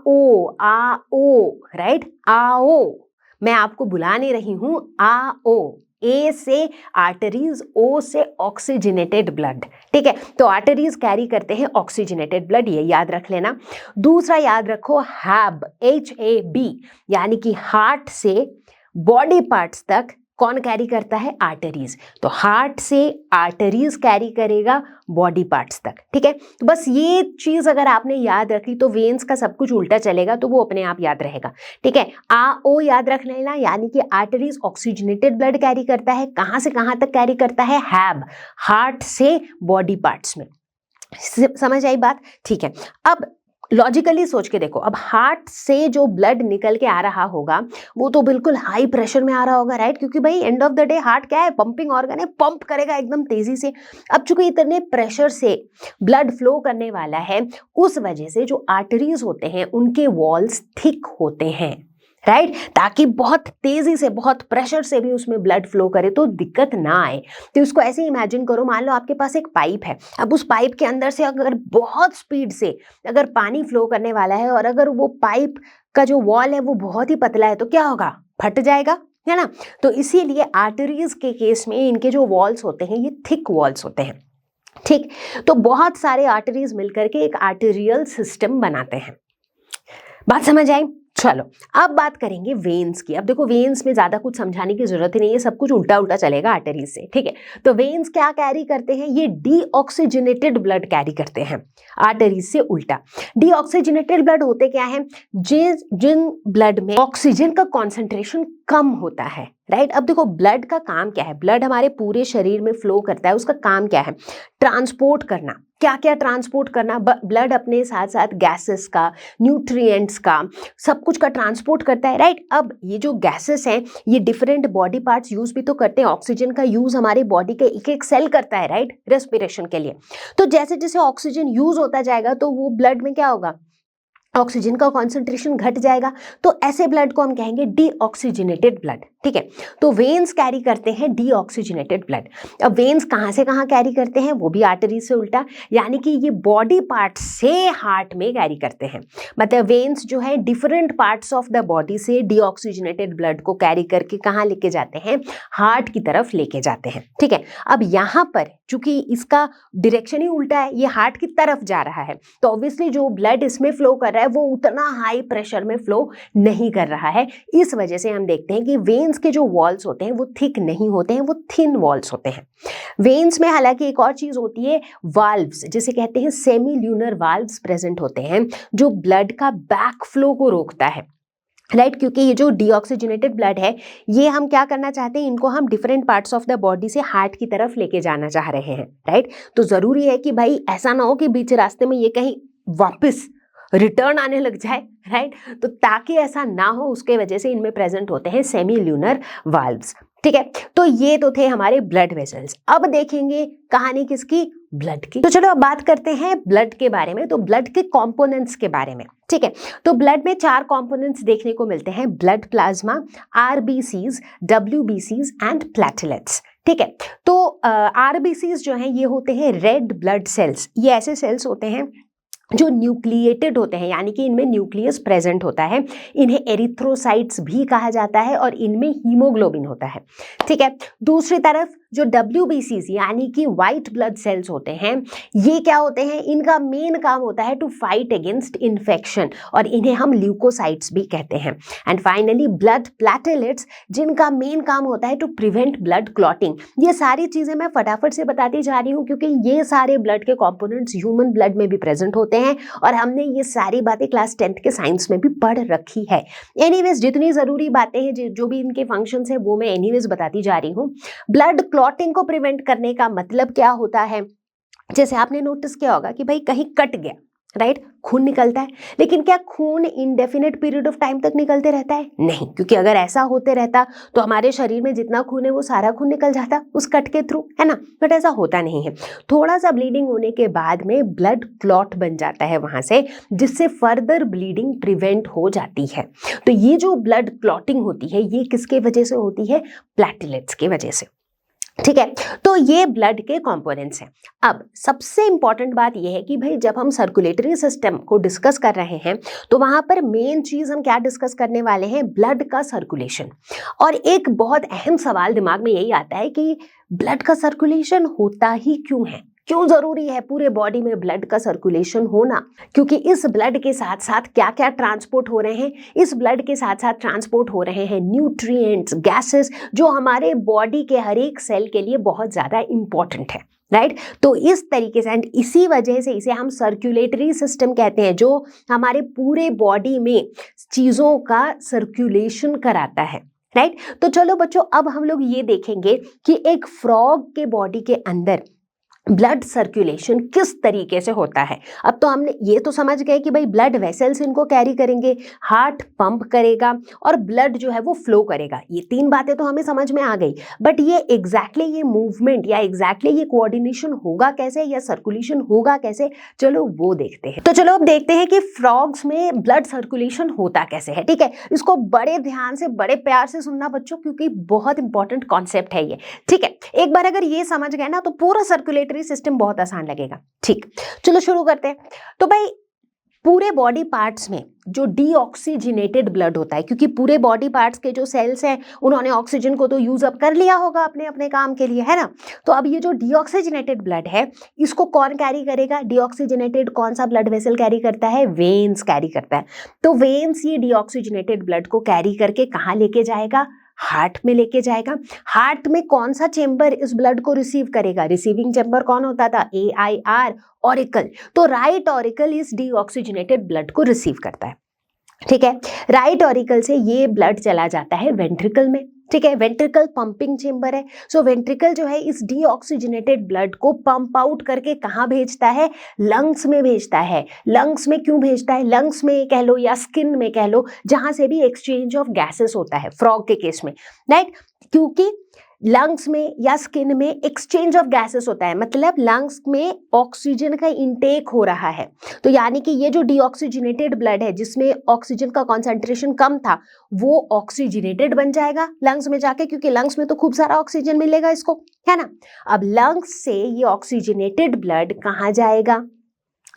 ओ, राइट, आओ। मैं आपको बुला नहीं रही हूँ, आओ। ए से आर्टरीज, ओ से ऑक्सीजनेटेड ब्लड। ठीक है, तो आर्टरीज कैरी करते हैं ऑक्सीजनेटेड ब्लड, ये याद रख लेना। दूसरा याद रखो, हैब, HAB, यानी कि हार्ट से बॉडी पार्ट्स तक कौन कैरी करता है? आर्टरीज। तो हार्ट से आर्टरीज कैरी करेगा बॉडी पार्ट्स तक। ठीक है, तो बस ये चीज अगर आपने याद रखी तो वेन्स का सब कुछ उल्टा चलेगा, तो वो अपने आप याद रहेगा। ठीक है, ओ याद रख लेना, यानी कि आर्टरीज ऑक्सीजनेटेड ब्लड कैरी करता है। कहां से कहां तक कैरी करता है? हैब, हार्ट से बॉडी पार्ट्स में। समझ आई बात? ठीक है, अब लॉजिकली सोच के देखो, अब हार्ट से जो ब्लड निकल के आ रहा होगा वो तो बिल्कुल हाई प्रेशर में आ रहा होगा, राइट, क्योंकि भाई end of the day heart क्या है? पंपिंग ऑर्गन है, पंप करेगा एकदम तेजी से। अब चूंकि इतने प्रेशर से ब्लड फ्लो करने वाला है, उस वजह से जो आर्टरीज होते हैं उनके वॉल्स थिक होते हैं, राइट, ताकि बहुत तेजी से, बहुत प्रेशर से भी उसमें ब्लड फ्लो करे तो दिक्कत ना आए। तो इसको ऐसे इमेजिन करो, मान लो आपके पास एक पाइप है, अब उस पाइप के अंदर से अगर बहुत स्पीड से अगर पानी फ्लो करने वाला है और अगर वो पाइप का जो वॉल है वो बहुत ही पतला है, तो क्या होगा? फट जाएगा, है ना। तो इसीलिए आर्टरीज के केस में इनके जो वॉल्स होते हैं ये थिक वॉल्स होते हैं। ठीक, तो बहुत सारे आर्टरीज मिलकर के एक आर्टेरियल सिस्टम बनाते हैं। बात समझ आई? चलो, अब बात करेंगे वेन्स की। अब देखो, वेन्स में ज्यादा कुछ समझाने की जरूरत ही नहीं है, सब कुछ उल्टा उल्टा चलेगा आर्टरीज से। ठीक है, तो वेन्स क्या कैरी करते हैं? ये डीऑक्सीजनेटेड ब्लड कैरी करते हैं, आर्टरीज से उल्टा। डीऑक्सीजनेटेड ब्लड होते क्या है? जिन ब्लड में ऑक्सीजन का कॉन्सेंट्रेशन कम होता है, राइट। अब देखो, ब्लड का काम क्या है? ब्लड हमारे पूरे शरीर में फ्लो करता है, उसका काम क्या है? ट्रांसपोर्ट करना। क्या क्या ट्रांसपोर्ट करना? ब्लड अपने साथ साथ गैसेस का, न्यूट्रिएंट्स का, सब कुछ का ट्रांसपोर्ट करता है, राइट। अब ये जो गैसेस हैं ये डिफरेंट बॉडी पार्ट्स यूज भी तो करते हैं। ऑक्सीजन का यूज हमारे बॉडी के एक एक सेल करता है, राइट, रेस्पिरेशन के लिए। तो जैसे जैसे ऑक्सीजन यूज होता जाएगा तो वो ब्लड में क्या होगा? ऑक्सीजन का कॉन्सेंट्रेशन घट जाएगा, तो ऐसे ब्लड को हम कहेंगे डीऑक्सीजनेटेड ब्लड। ठीक है, तो वेन्स कैरी करते हैं डीऑक्सीजनेटेड ब्लड। अब वेन्स कहां से कहां कैरी करते हैं? वो भी आर्टरी से उल्टा, यानी कि ये बॉडी पार्ट से हार्ट में कैरी करते हैं। मतलब वेन्स जो है different parts of the body से डीऑक्सीजनेटेड ब्लड को कैरी करके कहां लेके जाते हैं? हार्ट की तरफ लेके जाते हैं। ठीक है, अब यहां पर चूंकि इसका डायरेक्शन ही उल्टा है, ये हार्ट की तरफ जा रहा है, तो ऑब्वियसली जो ब्लड इसमें फ्लो कर रहा है वो उतना हाई प्रेशर में फ्लो नहीं कर रहा है। इस वजह से हम देखते हैं कि वेन्स के जो वॉल्स होते हैं वो थिक नहीं होते हैं, वो थिन वॉल्स होते हैं। वेन्स में हालांकि एक और चीज होती है, वाल्व्स, जिसे कहते हैं सेमी ल्यूनर वाल्व्स प्रेजेंट होते हैं, जो ब्लड का बैक फ्लो को रोकता है। राइट क्योंकि ये जो डीऑक्सीजनेटेड ब्लड है ये हम क्या करना चाहते हैं, इनको हम different parts of the body से हार्ट की तरफ लेके जाना चाह रहे हैं। राइट तो जरूरी है कि भाई ऐसा ना हो कि बीच रास्ते में ये कहीं वापस रिटर्न आने लग जाए। राइट तो ताकि ऐसा ना हो उसके वजह से इनमें प्रेजेंट होते हैं सेमी ल्यूनर वाल्व्स। ठीक है तो ये तो थे हमारे ब्लड वेसल्स। अब देखेंगे कहानी किसकी, ब्लड की। तो चलो अब बात करते हैं ब्लड के बारे में, तो ब्लड के कंपोनेंट्स के बारे में। ठीक है तो ब्लड में 4 कंपोनेंट्स देखने को मिलते हैं, ब्लड प्लाज्मा, आरबीसीज, डब्ल्यूबीसीज एंड प्लेटलेट्स। ठीक है तो आरबीसीज जो हैं ये होते हैं रेड ब्लड सेल्स। ये ऐसे सेल्स होते हैं जो न्यूक्लिएटेड होते हैं, यानी कि इनमें न्यूक्लियस प्रेजेंट होता है। इन्हें एरिथ्रोसाइट्स भी कहा जाता है और इनमें हीमोग्लोबिन होता है। ठीक है दूसरी तरफ जो WBCs यानी कि वाइट ब्लड सेल्स होते हैं, ये क्या होते हैं, इनका मेन काम होता है टू फाइट अगेंस्ट इन्फेक्शन और इन्हें हम ल्यूकोसाइट्स भी कहते हैं। एंड फाइनली ब्लड प्लेटलेट्स जिनका मेन काम होता है टू प्रिवेंट ब्लड क्लॉटिंग। ये सारी चीजें मैं फटाफट से बताती जा रही हूँ क्योंकि ये सारे ब्लड के कॉम्पोनेंट्स ह्यूमन ब्लड में भी प्रेजेंट होते हैं और हमने ये सारी बातें क्लास 10th के साइंस में भी पढ़ रखी है। एनीवेज जितनी जरूरी बातें हैं जो भी इनके फंक्शंस है वो मैं एनीवेज बताती जा रही हूँ। ब्लड क्लॉटिंग को प्रिवेंट करने का मतलब क्या होता है, जैसे आपने नोटिस किया होगा कि भाई कहीं कट गया, राइट खून निकलता है, लेकिन क्या खून इंडेफिनिट पीरियड ऑफ टाइम तक निकलते रहता है? नहीं, क्योंकि अगर ऐसा होते रहता तो हमारे शरीर में जितना खून है वो सारा खून निकल जाता उस कट के थ्रू, है ना। बट ऐसा होता नहीं है, थोड़ा सा ब्लीडिंग होने के बाद में ब्लड क्लॉट बन जाता है वहां से, जिससे फर्दर ब्लीडिंग प्रिवेंट हो जाती है। तो ये जो ब्लड क्लॉटिंग होती है ये किसके वजह से होती है, प्लेटलेट्स की वजह से। ठीक है तो ये ब्लड के कंपोनेंट्स हैं। अब सबसे इंपॉर्टेंट बात यह है कि भाई जब हम सर्कुलेटरी सिस्टम को डिस्कस कर रहे हैं तो वहां पर मेन चीज हम क्या डिस्कस करने वाले हैं, ब्लड का सर्कुलेशन। और एक बहुत अहम सवाल दिमाग में यही आता है कि ब्लड का सर्कुलेशन होता ही क्यों है, क्यों जरूरी है पूरे बॉडी में ब्लड का सर्कुलेशन होना, क्योंकि इस ब्लड के साथ साथ क्या क्या ट्रांसपोर्ट हो रहे हैं, इस ब्लड के साथ साथ ट्रांसपोर्ट हो रहे हैं न्यूट्रिएंट्स, गैसेस, जो हमारे बॉडी के हर एक सेल के लिए बहुत ज्यादा इंपॉर्टेंट है। राइट तो इस तरीके से एंड इसी वजह से इसे हम सर्कुलेटरी सिस्टम कहते हैं, जो हमारे पूरे बॉडी में चीजों का सर्कुलेशन कराता है। राइट तो चलो बच्चों अब हम लोग ये देखेंगे कि एक फ्रॉग के बॉडी के अंदर ब्लड सर्कुलेशन किस तरीके से होता है। अब तो हमने ये तो समझ गए कि भाई ब्लड वेसल्स इनको कैरी करेंगे, हार्ट पंप करेगा और ब्लड जो है वो फ्लो करेगा। ये 3 बातें तो हमें समझ में आ गई, बट ये एग्जैक्टली ये मूवमेंट या एग्जैक्टली ये कोऑर्डिनेशन होगा कैसे या सर्कुलेशन होगा कैसे, चलो वो देखते हैं। तो चलो अब देखते हैं कि फ्रॉग्स में ब्लड सर्कुलेशन होता कैसे है। ठीक है इसको बड़े ध्यान से बड़े प्यार से सुनना बच्चों, क्योंकि बहुत इंपॉर्टेंट कॉन्सेप्ट है ये। ठीक है एक बार अगर ये समझ गए ना तो पूरा सर्कुलेटरी सिस्टम बहुत आसान लगेगा। ठीक चलो शुरू करते हैं। तो भाई पूरे बॉडी पार्ट्स में जो डीऑक्सीजनेटेड ब्लड होता है, क्योंकि पूरे बॉडी पार्ट्स के जो सेल्स हैं उन्होंने ऑक्सीजन को तो यूज अप कर लिया होगा अपने अपने काम के लिए, है ना। तो अब ये जो डीऑक्सीजनेटेड ब्लड है इसको कौन कैरी करेगा, डीऑक्सीजनेटेड कौन सा ब्लड वेसल कैरी करता है, वेन्स कैरी करता है। तो वेन्स ये डीऑक्सीजनेटेड ब्लड को कैरी करके कहाँ लेके जाएगा, हार्ट में लेके जाएगा। हार्ट में कौन सा चेंबर इस ब्लड को रिसीव करेगा, रिसीविंग चेंबर कौन होता था, AIR ऑरिकल। तो राइट ऑरिकल इस डीऑक्सीजनेटेड ब्लड को रिसीव करता है। ठीक है राइट ऑरिकल से ये ब्लड चला जाता है वेंट्रिकल में। ठीक है वेंट्रिकल पंपिंग चेंबर है। सो वेंट्रिकल जो है इस डीऑक्सीजनेटेड ब्लड को पंप आउट करके कहाँ भेजता है, लंग्स में भेजता है। लंग्स में क्यों भेजता है, लंग्स में कह लो या स्किन में कह लो, जहां से भी एक्सचेंज ऑफ गैसेस होता है फ्रॉग के केस में। राइट क्योंकि लंग्स में या स्किन में एक्सचेंज ऑफ गैसेस होता है, मतलब लंग्स में ऑक्सीजन का इंटेक हो रहा है। तो यानी कि ये जो डीऑक्सीजनेटेड ब्लड है जिसमें ऑक्सीजन का कॉन्सेंट्रेशन कम था वो ऑक्सीजनेटेड बन जाएगा लंग्स में जाके, क्योंकि लंग्स में तो खूब सारा ऑक्सीजन मिलेगा इसको, है ना। अब लंग्स से ये ऑक्सीजनेटेड ब्लड कहाँ जाएगा,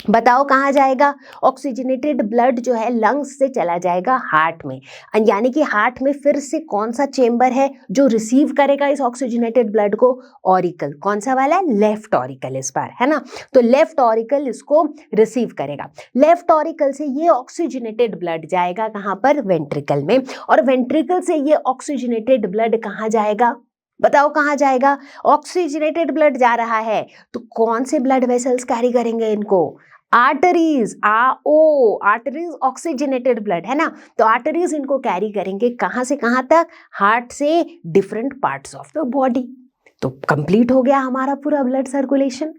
बताओ कहाँ जाएगा, ऑक्सीजनेटेड ब्लड जो है लंग्स से चला जाएगा हार्ट में। यानी कि हार्ट में फिर से कौन सा चेंबर है जो रिसीव करेगा इस ऑक्सीजनेटेड ब्लड को, ऑरिकल। कौन सा वाला है, लेफ्ट ऑरिकल इस बार, है ना। तो लेफ्ट ऑरिकल इसको रिसीव करेगा। लेफ्ट ऑरिकल से ये ऑक्सीजनेटेड ब्लड जाएगा कहाँ पर, वेंट्रिकल में। और वेंट्रिकल से ये ऑक्सीजनेटेड ब्लड कहाँ जाएगा, बताओ कहाँ जाएगा, ऑक्सीजनेटेड ब्लड जा रहा है तो कौन से ब्लड वेसल्स कैरी करेंगे इनको, आर्टरीज, आर्टरीज ऑक्सीजनेटेड ब्लड है ना, तो आर्टरीज इनको कैरी करेंगे कहां से कहां तक, हार्ट से different parts of the body. तो कंप्लीट हो गया हमारा पूरा ब्लड सर्कुलेशन।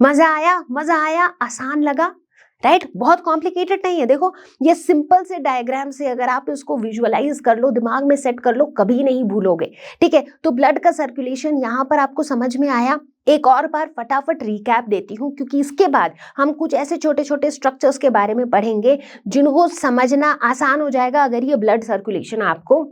मजा आया, मजा आया, आसान लगा, राइट? बहुत कॉम्प्लिकेटेड नहीं है। देखो ये सिंपल से डायग्राम से अगर आप इसको विजुअलाइज कर लो, दिमाग में सेट कर लो, कभी नहीं भूलोगे, ठीक है? तो ब्लड का सर्कुलेशन यहाँ पर आपको समझ में आया। एक और बार फटाफट रिकैप देती हूँ, क्योंकि इसके बाद हम कुछ ऐसे छोटे छोटे स्ट्रक्चर्स के बारे में पढ़ेंगे जिनको समझना आसान हो जाएगा अगर ये ब्लड सर्कुलेशन आपको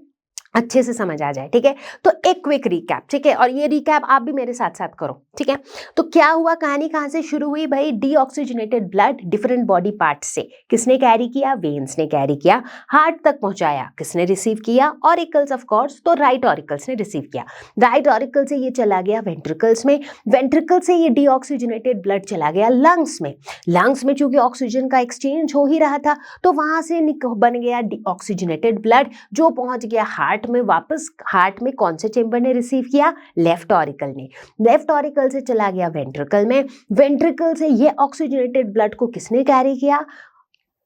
अच्छे से समझ आ जाए, ठीक है? तो एक क्विक रिकैप, ठीक है? और ये रिकैप आप भी मेरे साथ साथ करो, ठीक है? तो क्या हुआ, कहानी कहां से शुरू हुई भाई? Deoxygenated blood different body parts से किसने कैरी किया? वेन्स ने कैरी किया। हार्ट तक पहुंचाया किसने रिसीव किया? ऑरिकल्स ऑफ कोर्स, तो राइट ऑरिकल्स ने रिसीव किया। राइट ऑरिकल से ये चला गया वेंट्रिकल्स में, वेंट्रिकल से ये डीऑक्सीजनेटेड ब्लड चला गया लंग्स में। लंग्स में चूंकि ऑक्सीजन का एक्सचेंज हो ही रहा था, तो वहां से बन गया डीऑक्सीजनेटेड ब्लड जो पहुंच गया हार्ट में वापस। हार्ट में कौन से चेंबर ने रिसीव किया? लेफ्ट ऑरिकल ने। लेफ्ट ऑरिकल से चला गया वेंट्रिकल में, वेंट्रिकल से ये ऑक्सीजनेटेड ब्लड को किसने कैरी किया?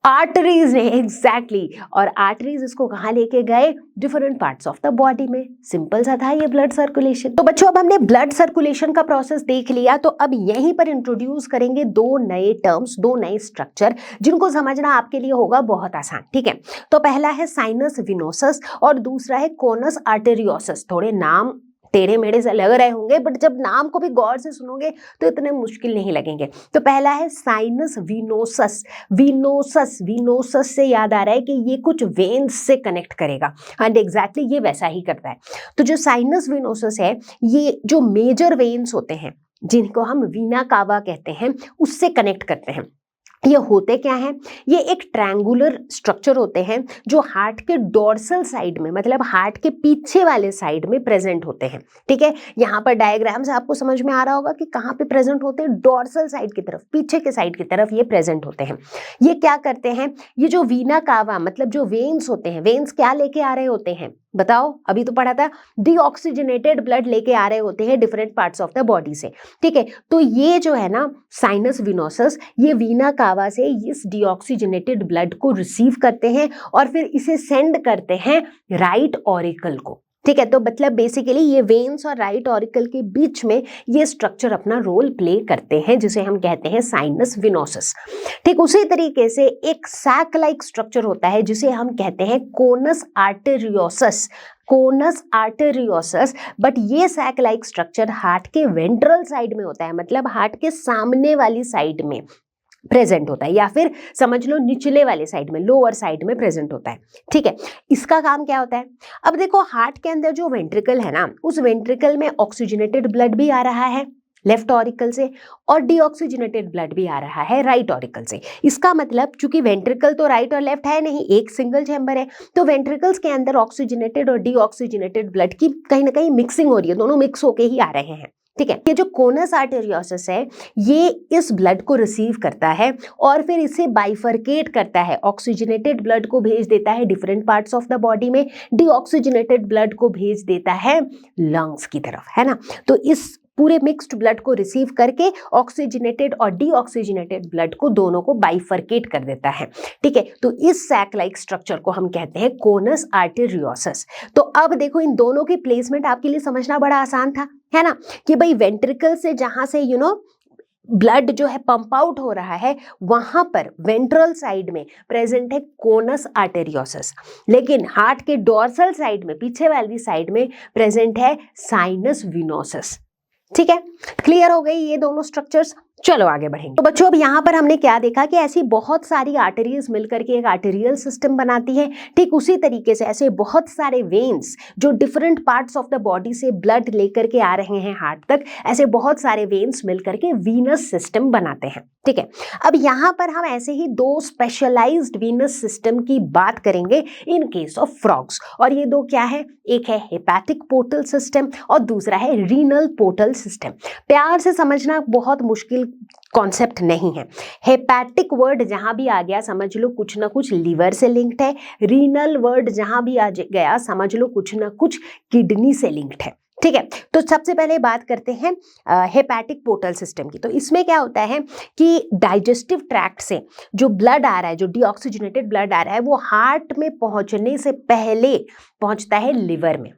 आर्टरीज ने, एग्जैक्टली। और आर्टरीज इसको कहां लेके गए? Different parts of the body में। सिंपल सा था ये ब्लड सर्कुलेशन। तो बच्चों अब हमने ब्लड सर्कुलेशन का प्रोसेस देख लिया, तो अब यहीं पर इंट्रोड्यूस करेंगे दो नए टर्म्स, दो नए स्ट्रक्चर जिनको समझना आपके लिए होगा बहुत आसान, ठीक है? तो पहला है साइनस विनोसस और दूसरा है कोनस आर्टेरियोसस। थोड़े नाम टेढ़े मेढ़े से लग रहे होंगे, बट जब नाम को भी गौर से सुनोगे तो इतने मुश्किल नहीं लगेंगे। तो पहला है साइनस विनोसस। विनोसस, विनोसस से याद आ रहा है कि ये कुछ वेन्स से कनेक्ट करेगा, एंड एग्जैक्टली ये वैसा ही करता है। तो जो साइनस विनोसस है, ये जो मेजर वेन्स होते हैं जिनको हम वीना कावा कहते हैं, उससे कनेक्ट करते हैं। ये होते क्या हैं? ये एक ट्रायंगुलर स्ट्रक्चर होते हैं जो हार्ट के डोर्सल साइड में, मतलब हार्ट के पीछे वाले साइड में प्रेजेंट होते हैं, ठीक है? यहाँ पर डायग्राम से आपको समझ में आ रहा होगा कि कहाँ पे प्रेजेंट होते हैं, डोर्सल साइड की तरफ, पीछे के साइड की तरफ ये प्रेजेंट होते हैं। ये क्या करते हैं? ये जो वीना कावा मतलब जो वेन्स होते हैं, वेन्स क्या लेके आ रहे होते हैं बताओ? अभी तो पढ़ा था, डीऑक्सीजनेटेड ब्लड लेके आ रहे होते हैं different parts of the body से, ठीक है? तो ये जो है ना साइनस विनोसस, ये वीना कावा से इस डीऑक्सीजनेटेड ब्लड को रिसीव करते हैं और फिर इसे सेंड करते हैं राइट ऑरिकल को, ठीक है? तो मतलब बेसिकली ये वेन्स और राइट ऑरिकल के बीच में ये स्ट्रक्चर अपना रोल प्ले करते हैं, जिसे हम कहते हैं साइनस विनोसस। ठीक उसी तरीके से एक सैक लाइक स्ट्रक्चर होता है जिसे हम कहते हैं conus arteriosus. Conus arteriosus, but ये सैक लाइक स्ट्रक्चर हार्ट के वेंट्रल साइड में होता है, मतलब हार्ट के सामने वाली साइड में प्रेजेंट होता है, या फिर समझ लो निचले वाले साइड में, लोअर साइड में प्रेजेंट होता है, ठीक है? इसका काम क्या होता है? अब देखो हार्ट के अंदर जो वेंट्रिकल है ना, उस वेंट्रिकल में ऑक्सीजनेटेड ब्लड भी आ रहा है लेफ्ट ऑरिकल से और डीऑक्सीजनेटेड ब्लड भी आ रहा है राइट ऑरिकल से। इसका मतलब चूंकि वेंट्रिकल तो राइट और लेफ्ट है नहीं, एक सिंगल चैम्बर है, तो वेंट्रिकल्स के अंदर ऑक्सीजनेटेड और डीऑक्सीजनेटेड ब्लड की कहीं ना कहीं मिक्सिंग हो रही है, दोनों मिक्स होके ही आ रहे हैं, ठीक है? ये जो कोनस आर्टेरियोसस है ये इस ब्लड को रिसीव करता है और फिर इसे बाइफरकेट करता है, ऑक्सीजनेटेड ब्लड को भेज देता है different parts of the body में, डीऑक्सीजनेटेड ब्लड को भेज देता है लंग्स की तरफ, है ना? तो इस पूरे मिक्स्ड ब्लड को रिसीव करके ऑक्सीजनेटेड और डीऑक्सीजनेटेड ब्लड को दोनों को बाइफरकेट कर देता है, ठीक है? तो इस सैक लाइक स्ट्रक्चर को हम कहते हैं कोनस आर्टेरियोसस। तो अब देखो इन दोनों की प्लेसमेंट आपके लिए समझना बड़ा आसान था, है ना? कि भाई वेंट्रिकल से जहां से ब्लड जो है पंप आउट हो रहा है वहां पर वेंट्रल साइड में प्रेजेंट है कोनस आर्टेरियोसस, लेकिन हार्ट के डोर्सल साइड में, पीछे वाली साइड में प्रेजेंट है साइनस विनोसस। ठीक है, क्लियर हो गई ये दोनों स्ट्रक्चर्स। चलो आगे बढ़ेंगे। तो बच्चों अब यहाँ पर हमने क्या देखा कि ऐसी बहुत सारी आर्टरीज मिलकर के एक आर्टेरियल सिस्टम बनाती है। ठीक उसी तरीके से ऐसे बहुत सारे वेन्स जो different parts of the body से ब्लड लेकर के आ रहे हैं हार्ट तक, ऐसे बहुत सारे वेन्स मिलकर के वीनस सिस्टम बनाते हैं। ठीक है, अब यहाँ पर हम ऐसे ही दो स्पेशलाइज्ड वीनस सिस्टम की बात करेंगे इन केस ऑफ फ्रॉग्स, और ये दो क्या है? एक है हेपेटिक पोर्टल सिस्टम और दूसरा है रीनल पोर्टल सिस्टम। प्यार से समझना, बहुत मुश्किल कॉन्सेप्ट नहीं है। हेपेटिक वर्ड जहां भी आ गया समझ लो कुछ ना कुछ लीवर से लिंक्ड है, रीनल वर्ड जहां भी आ गया समझ लो कुछ ना कुछ किडनी से लिंक्ड है। ठीक है, तो सबसे पहले बात करते हैं हेपेटिक पोर्टल सिस्टम की। तो इसमें क्या होता है कि डाइजेस्टिव ट्रैक्ट से जो ब्लड आ रहा है, जो डीऑक्सीजनेटेड ब्लड आ रहा है, वो हार्ट में पहुंचने से पहले पहुंचता है लिवर में।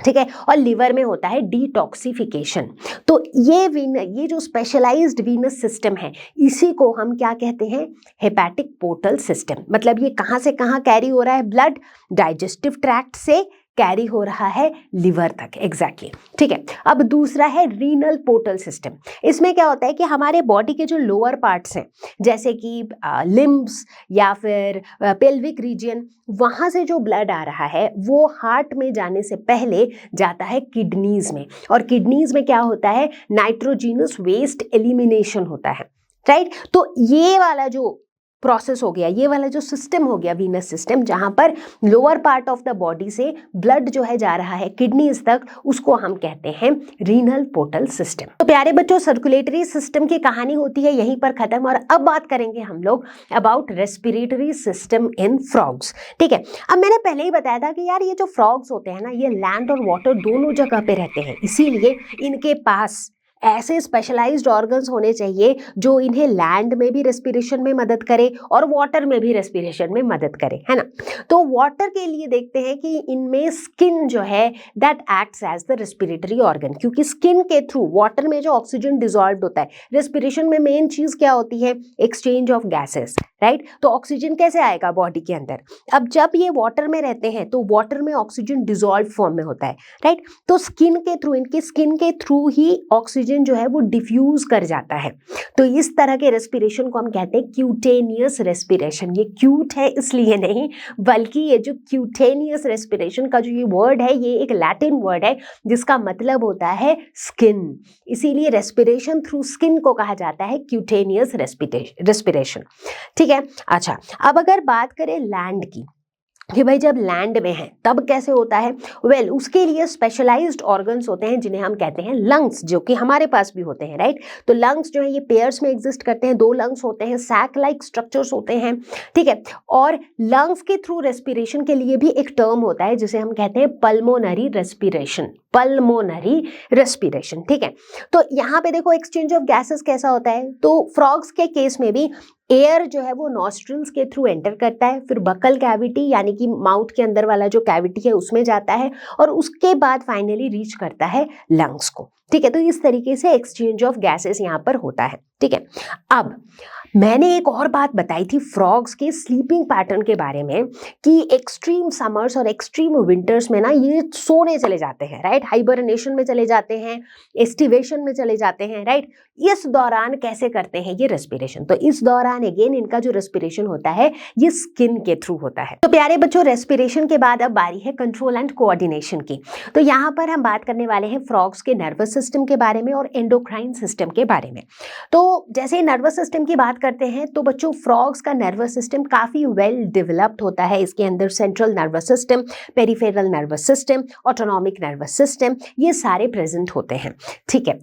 ठीक है, और लिवर में होता है डिटॉक्सिफिकेशन। तो ये जो स्पेशलाइज्ड वीनस सिस्टम है, इसी को हम क्या कहते हैं? Hepatic portal system. मतलब ये कहाँ से कहाँ कैरी हो रहा है ब्लड? डाइजेस्टिव ट्रैक्ट से कैरी हो रहा है लिवर तक। एग्जैक्टली ठीक है। अब दूसरा है रीनल पोर्टल सिस्टम। इसमें क्या होता है कि हमारे बॉडी के जो लोअर पार्ट्स हैं, जैसे कि लिम्ब्स या फिर पेल्विक रीजन, वहाँ से जो ब्लड आ रहा है वो हार्ट में जाने से पहले जाता है किडनीज में, और किडनीज में क्या होता है? नाइट्रोजीनस वेस्ट एलिमिनेशन होता है, राइट। तो ये वाला जो प्रोसेस हो गया, ये वाला जो सिस्टम हो गया वीनस सिस्टम, जहां पर lower part of the body से ब्लड जो है जा रहा है किडनीज तक, उसको हम कहते हैं रीनल पोर्टल सिस्टम। तो प्यारे बच्चों, सर्कुलेटरी सिस्टम की कहानी होती है यहीं पर खत्म, और अब बात करेंगे हम लोग about respiratory system in frogs. ठीक है, अब मैंने पहले ही बताया था कि यार ये जो फ्रॉग्स होते हैं ना, ये लैंड और वाटर दोनों जगह पे रहते हैं, इसीलिए इनके पास ऐसे स्पेशलाइज्ड ऑर्गन्स होने चाहिए जो इन्हें लैंड में भी रेस्पिरेशन में मदद करे और वाटर में भी रेस्पिरेशन में मदद करे, है ना। तो वाटर के लिए देखते हैं कि इनमें स्किन जो है that acts as the respiratory organ, क्योंकि स्किन के थ्रू वाटर में जो ऑक्सीजन डिजॉल्व होता है, रेस्पिरेशन में मेन चीज क्या होती है? Exchange of gases, right. तो ऑक्सीजन कैसे आएगा बॉडी के अंदर? अब जब ये वाटर में रहते हैं तो वाटर में ऑक्सीजन डिजॉल्व फॉर्म में होता है, राइट। तो स्किन के थ्रू, इनकी स्किन के थ्रू ही ऑक्सीजन जो है वो डिफ्यूज कर जाता है। तो इस तरह के रेस्पिरेशन को हम कहते हैं क्यूटेनियस रेस्पिरेशन। ये क्यूट है इसलिए नहीं, बल्कि ये जो क्यूटेनियस रेस्पिरेशन का जो ये वर्ड है, ये एक लैटिन वर्ड है जिसका मतलब होता है स्किन। इसीलिए रेस्पिरेशन थ्रू स्किन को कहा जाता है क्यूटेनियस रेस्पिरेशन। ठीक है। अच्छा, अब अगर बात करें लैंड की, कि भाई जब लैंड में है तब कैसे होता है? वेल, उसके लिए स्पेशलाइज्ड ऑर्गन्स होते हैं जिन्हें हम कहते हैं लंग्स, जो कि हमारे पास भी होते हैं, राइट। तो लंग्स जो है ये पेयर्स में एग्जिस्ट करते हैं, 2 लंग्स होते हैं, सैक लाइक स्ट्रक्चर्स होते हैं, ठीक है। और लंग्स के थ्रू रेस्पिरेशन के लिए भी एक टर्म होता है जिसे हम कहते हैं पल्मोनरी रेस्पिरेशन। पल्मोनरी रेस्पिरेशन, ठीक है। तो यहाँ पे देखो एक्सचेंज ऑफ गैसेस कैसा होता है। तो फ्रॉग्स के केस में भी एयर जो है वो नॉस्ट्रिल्स के थ्रू एंटर करता है, फिर बकल कैविटी यानी कि माउथ के अंदर वाला जो कैविटी है उसमें जाता है, और उसके बाद फाइनली रीच करता है लंग्स को, ठीक है। तो इस तरीके से एक्सचेंज ऑफ गैसेस यहाँ पर होता है, ठीक है। अब मैंने एक और बात बताई थी फ्रॉग्स के स्लीपिंग पैटर्न के बारे में, कि एक्सट्रीम समर्स और एक्सट्रीम विंटर्स में ना ये सोने चले जाते हैं, राइट। हाइबरनेशन में चले जाते हैं, एस्टिवेशन में चले जाते हैं, राइट। इस दौरान कैसे करते हैं ये रेस्पिरेशन? तो इस दौरान अगेन इनका जो रेस्पिरेशन होता है ये स्किन के थ्रू होता है। तो प्यारे बच्चों, रेस्पिरेशन के बाद अब बारी है कंट्रोल एंड कोऑर्डिनेशन की। तो यहाँ पर हम बात करने वाले हैं फ्रॉग्स के नर्वस सिस्टम के बारे में और एंडोक्राइन सिस्टम के बारे में। तो जैसे नर्वस सिस्टम की बात करते हैं तो बच्चों, फ्रॉग्स का नर्वस सिस्टम काफी वेल डेवलप्ड होता है। इसके अंदर central nervous system, peripheral nervous system, autonomic nervous system, ये सारे प्रेजेंट होते हैं, ठीक है।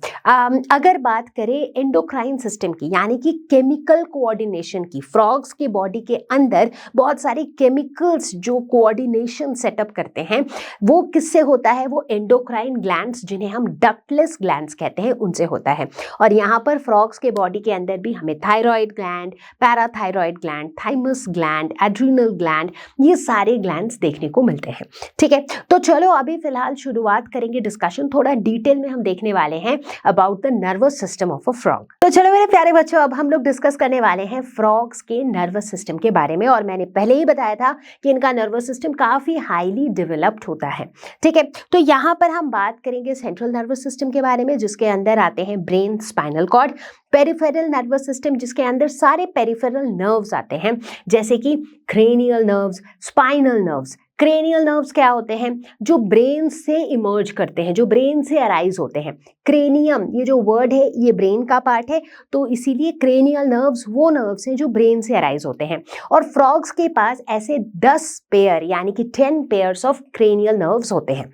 अगर बात करें एंडोक्राइन सिस्टम की, यानी कि केमिकल कोऑर्डिनेशन की, फ्रॉग्स के बॉडी के अंदर बहुत सारे केमिकल्स जो कोऑर्डिनेशन सेटअप करते हैं, वो किससे होता है? वो एंडोक्राइन ग्लैंड्स, जिन्हें हम डक्टलेस ग्लैंड्स कहते हैं, उनसे होता है। और यहाँ पर फ्रॉग्स के बॉडी के अंदर भी हमें thyroid gland, parathyroid gland, thymus gland, adrenal gland, ये सारे ग्लैंड्स देखने को मिलते हैं, ठीक है। तो चलो अभी फिलहाल शुरुआत करेंगे डिस्कशन, थोड़ा डिटेल में हम देखने वाले हैं about the nervous system of a frog. तो चलो मेरे प्यारे बच्चों, अब हम लोग डिस्कस करने वाले हैं फ्रॉग्स के नर्वस सिस्टम के बारे में। और मैंने पहले ही बताया था कि इनका नर्वस सिस्टम काफी हाईली डेवलप्ड होता है, ठीक है। तो यहाँ पर हम बात करेंगे सेंट्रल नर्वस सिस्टम के बारे में, जिसके अंदर आते हैं brain, spinal cord, peripheral nervous system, जिसके अंदर सारे पेरिफेरल नर्व्स आते हैं, जैसे कि cranial nerves, spinal nerves. Cranial nerves क्या होते हैं? जो ब्रेन से इमर्ज करते हैं, जो ब्रेन से अराइज होते हैं। क्रेनियम, ये जो वर्ड है ये ब्रेन का पार्ट है, तो इसीलिए क्रेनियल नर्व्स वो नर्व्स हैं जो ब्रेन से अराइज होते हैं। और फ्रॉग्स के पास ऐसे 10 पेयर यानी कि 10 पेयर्स ऑफ क्रेनियल नर्व्स होते हैं,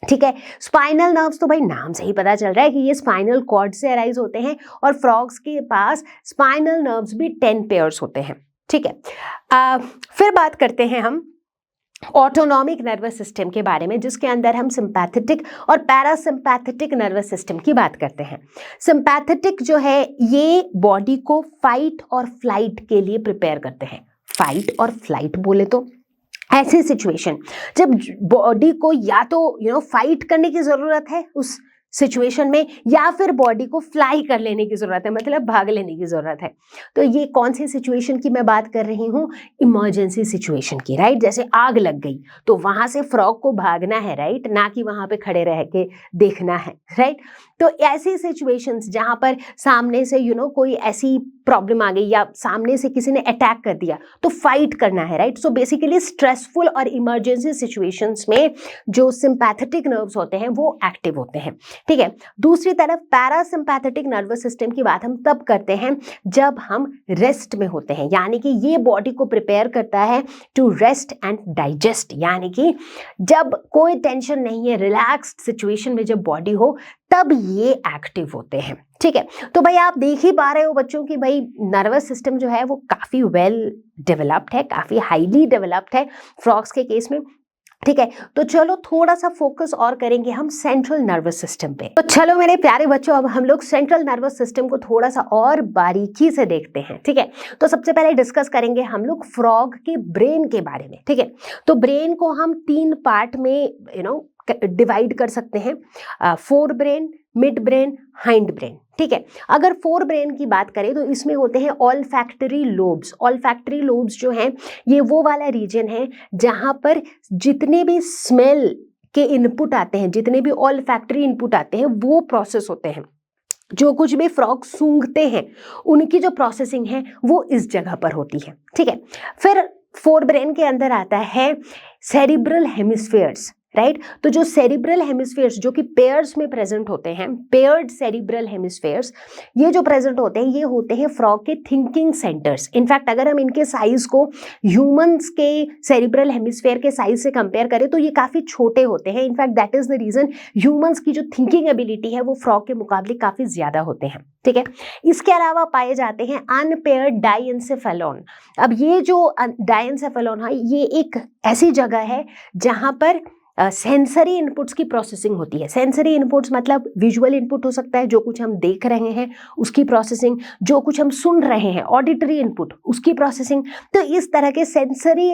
ठीक है। स्पाइनल नर्व्स तो भाई नाम से ही पता चल रहा है कि ये स्पाइनल कॉर्ड से अराइज होते हैं, और फ्रॉग्स के पास स्पाइनल नर्व्स भी 10 पेयर्स होते हैं, ठीक है। फिर बात करते हैं हम ऑटोनॉमिक नर्वस सिस्टम के बारे में, जिसके अंदर हम सिंपैथेटिक और पैरासिम्पैथेटिक नर्वस सिस्टम की बात करते हैं। सिंपैथेटिक जो है ये बॉडी को फाइट और फ्लाइट के लिए प्रिपेयर करते हैं। फाइट और फ्लाइट बोले तो ऐसी सिचुएशन जब बॉडी को या तो फाइट करने की जरूरत है उस सिचुएशन में, या फिर बॉडी को फ्लाई कर लेने की जरूरत है, मतलब भाग लेने की जरूरत है। तो ये कौन सी सिचुएशन की मैं बात कर रही हूँ? इमरजेंसी सिचुएशन की, राइट। जैसे आग लग गई तो वहां से फ्रॉग को भागना है, राइट, ना कि वहां पे खड़े रह के देखना है, राइट। तो ऐसी सिचुएशंस जहां पर सामने से कोई ऐसी प्रॉब्लम आ गई या सामने से किसी ने अटैक कर दिया तो फाइट करना है, राइट। सो बेसिकली स्ट्रेसफुल और इमरजेंसी सिचुएशंस में जो सिंपैथेटिक नर्व्स होते हैं वो एक्टिव होते हैं, ठीक है। दूसरी तरफ पैरासिम्पैथेटिक नर्वस सिस्टम की बात हम तब करते हैं जब हम रेस्ट में होते हैं, यानी कि ये बॉडी को प्रिपेयर करता है टू रेस्ट एंड डाइजेस्ट, यानी कि जब कोई टेंशन नहीं है, रिलैक्स्ड सिचुएशन में जब बॉडी हो तब ये एक्टिव होते हैं, ठीक है। तो भाई आप देख ही पा रहे हो बच्चों की भाई नर्वस सिस्टम जो है वो काफी वेल डेवलप्ड है, काफी हाईली डेवलप्ड है फ्रॉग्स के केस में, ठीक है। तो चलो थोड़ा सा फोकस और करेंगे हम सेंट्रल नर्वस सिस्टम पे। तो चलो मेरे प्यारे बच्चों, अब हम लोग सेंट्रल नर्वस सिस्टम को थोड़ा सा और बारीकी से देखते हैं, ठीक है। तो सबसे पहले डिस्कस करेंगे हम लोग फ्रॉग के ब्रेन के बारे में, ठीक है। तो ब्रेन को हम 3 पार्ट में डिवाइड कर सकते हैं, fore brain, mid brain, hind brain, ठीक है। अगर फोर ब्रेन की बात करें तो इसमें होते हैं ऑल्फैक्टरी लोब्स। ऑल्फैक्टरी लोब्स जो हैं ये वो वाला रीजन है जहां पर जितने भी स्मेल के इनपुट आते हैं, जितने भी ऑल्फैक्टरी इनपुट आते हैं वो प्रोसेस होते हैं। जो कुछ भी फ्रॉग सूंघते हैं उनकी जो प्रोसेसिंग है वो इस जगह पर होती है, ठीक है। फिर फोर ब्रेन के अंदर आता है सेरिब्रल हेमिस्फेयर्स, राइट। तो जो सेरिब्रल हेमिस्फेयर्स जो कि पेयर्स में प्रेजेंट होते हैं, पेयर्ड सेरिब्रल हेमिस्फेयर्स, ये जो प्रेजेंट होते हैं ये होते हैं फ्रॉग के थिंकिंग सेंटर्स। इनफैक्ट अगर हम इनके साइज को ह्यूमंस के सेरिब्रल हेमिस्फेयर के साइज से कंपेयर करें तो ये काफी छोटे होते हैं। In fact that is the reason humans की जो थिंकिंग एबिलिटी है वो फ्रॉग के मुकाबले काफी ज्यादा होते हैं, ठीक है। इसके अलावा पाए जाते हैं अनपेयर्ड डाइएन्सेफेलॉन। अब ये जो डाइएन्सेफेलॉन है ये एक ऐसी जगह है जहां पर सेंसरी इनपुट्स की प्रोसेसिंग होती है। सेंसरी इनपुट्स मतलब विजुअल इनपुट हो सकता है, जो कुछ हम देख रहे हैं उसकी प्रोसेसिंग, जो कुछ हम सुन रहे हैं ऑडिटरी इनपुट उसकी प्रोसेसिंग। तो इस तरह के सेंसरी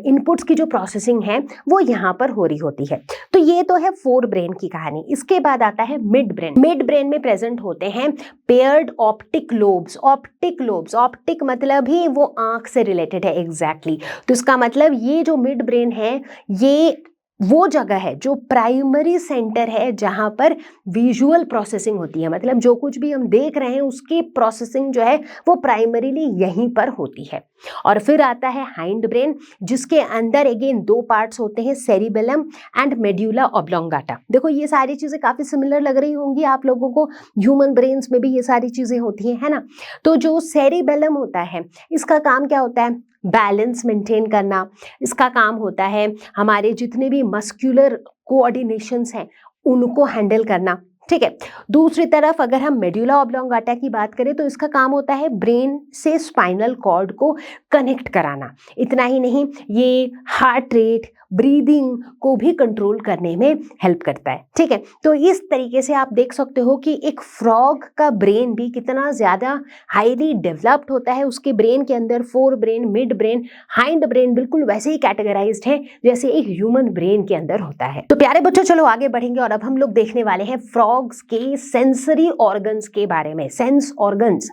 इनपुट्स की जो प्रोसेसिंग है वो यहाँ पर हो रही होती है। तो ये तो है फोर ब्रेन की कहानी। इसके बाद आता है मिड ब्रेन। मिड ब्रेन में प्रेजेंट होते हैं paired optic lobes. Optic lobes, optic मतलब ही वो आंख से रिलेटेड है, एग्जैक्टली। तो इसका मतलब ये जो मिड ब्रेन है ये वो जगह है जो प्राइमरी सेंटर है जहां पर विजुअल प्रोसेसिंग होती है, मतलब जो कुछ भी हम देख रहे हैं उसकी प्रोसेसिंग जो है वो प्राइमरीली यहीं पर होती है। और फिर आता है हाइंड ब्रेन जिसके अंदर अगेन 2 पार्ट्स होते हैं, सेरिबेलम एंड मेड्यूला ऑब्लोंगाटा। देखो ये सारी चीजें काफी सिमिलर लग रही होंगी आप लोगों को, ह्यूमन ब्रेन्स में भी ये सारी चीजें होती हैं, है ना। तो जो सेरिबेलम होता है इसका काम क्या होता है? बैलेंस मेंटेन करना। इसका काम होता है हमारे जितने भी मस्कुलर कोऑर्डिनेशंस हैं उनको हैंडल करना, ठीक है। दूसरी तरफ अगर हम मेड्यूला ऑब्लोंगाटा की बात करें तो इसका काम होता है ब्रेन से स्पाइनल कॉर्ड को कनेक्ट कराना। इतना ही नहीं, ये हार्ट रेट, ब्रीदिंग को भी कंट्रोल करने में हेल्प करता है, ठीक है। तो इस तरीके से आप देख सकते हो कि एक फ्रॉग का ब्रेन भी कितना ज्यादा हाईली डेवलप्ड होता है। उसके ब्रेन के अंदर fore brain, mid brain, hind brain बिल्कुल वैसे ही कैटेगराइज्ड है जैसे एक ह्यूमन ब्रेन के अंदर होता है। तो प्यारे बच्चों चलो आगे बढ़ेंगे और अब हम लोग देखने वाले हैं फ्रॉग्स के सेंसरी ऑर्गन्स के बारे में, सेंस ऑर्गन्स।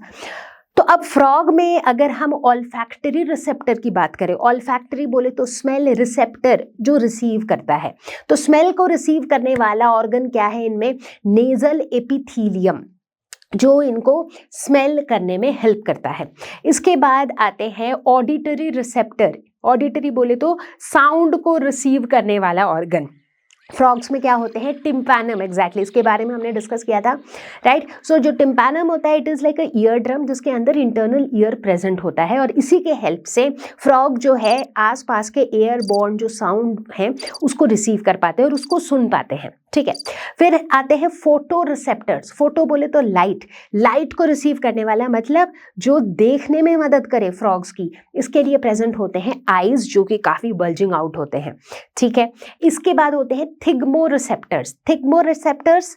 तो अब फ्रॉग में अगर हम ऑल्फैक्टरी रिसेप्टर की बात करें, ऑल्फैक्टरी बोले तो स्मेल रिसेप्टर जो रिसीव करता है, तो स्मेल को रिसीव करने वाला ऑर्गन क्या है इनमें? नेजल एपिथीलियम, जो इनको स्मेल करने में हेल्प करता है। इसके बाद आते हैं ऑडिटरी रिसेप्टर। ऑडिटरी बोले तो साउंड को रिसीव करने वाला ऑर्गन। फ्रॉग्स में क्या होते हैं? टिम्पैनम, एग्जैक्टली इसके बारे में हमने डिस्कस किया था, राइट। सो जो टिम्पैनम होता है it is like a ear drum जिसके अंदर इंटरनल ईयर प्रेजेंट होता है और इसी के हेल्प से फ्रॉग जो है आसपास के एयर बॉर्न जो साउंड है उसको रिसीव कर पाते हैं और उसको सुन पाते हैं, ठीक है। फिर आते हैं फोटो रिसेप्टर्स। फोटो बोले तो लाइट, लाइट को रिसीव करने वाला, मतलब जो देखने में मदद करे फ्रॉग्स की, इसके लिए प्रेजेंट होते हैं आईज, जो कि काफी बल्जिंग आउट होते हैं। ठीक है। इसके बाद होते हैं thigmoreceptors. Thigmoreceptors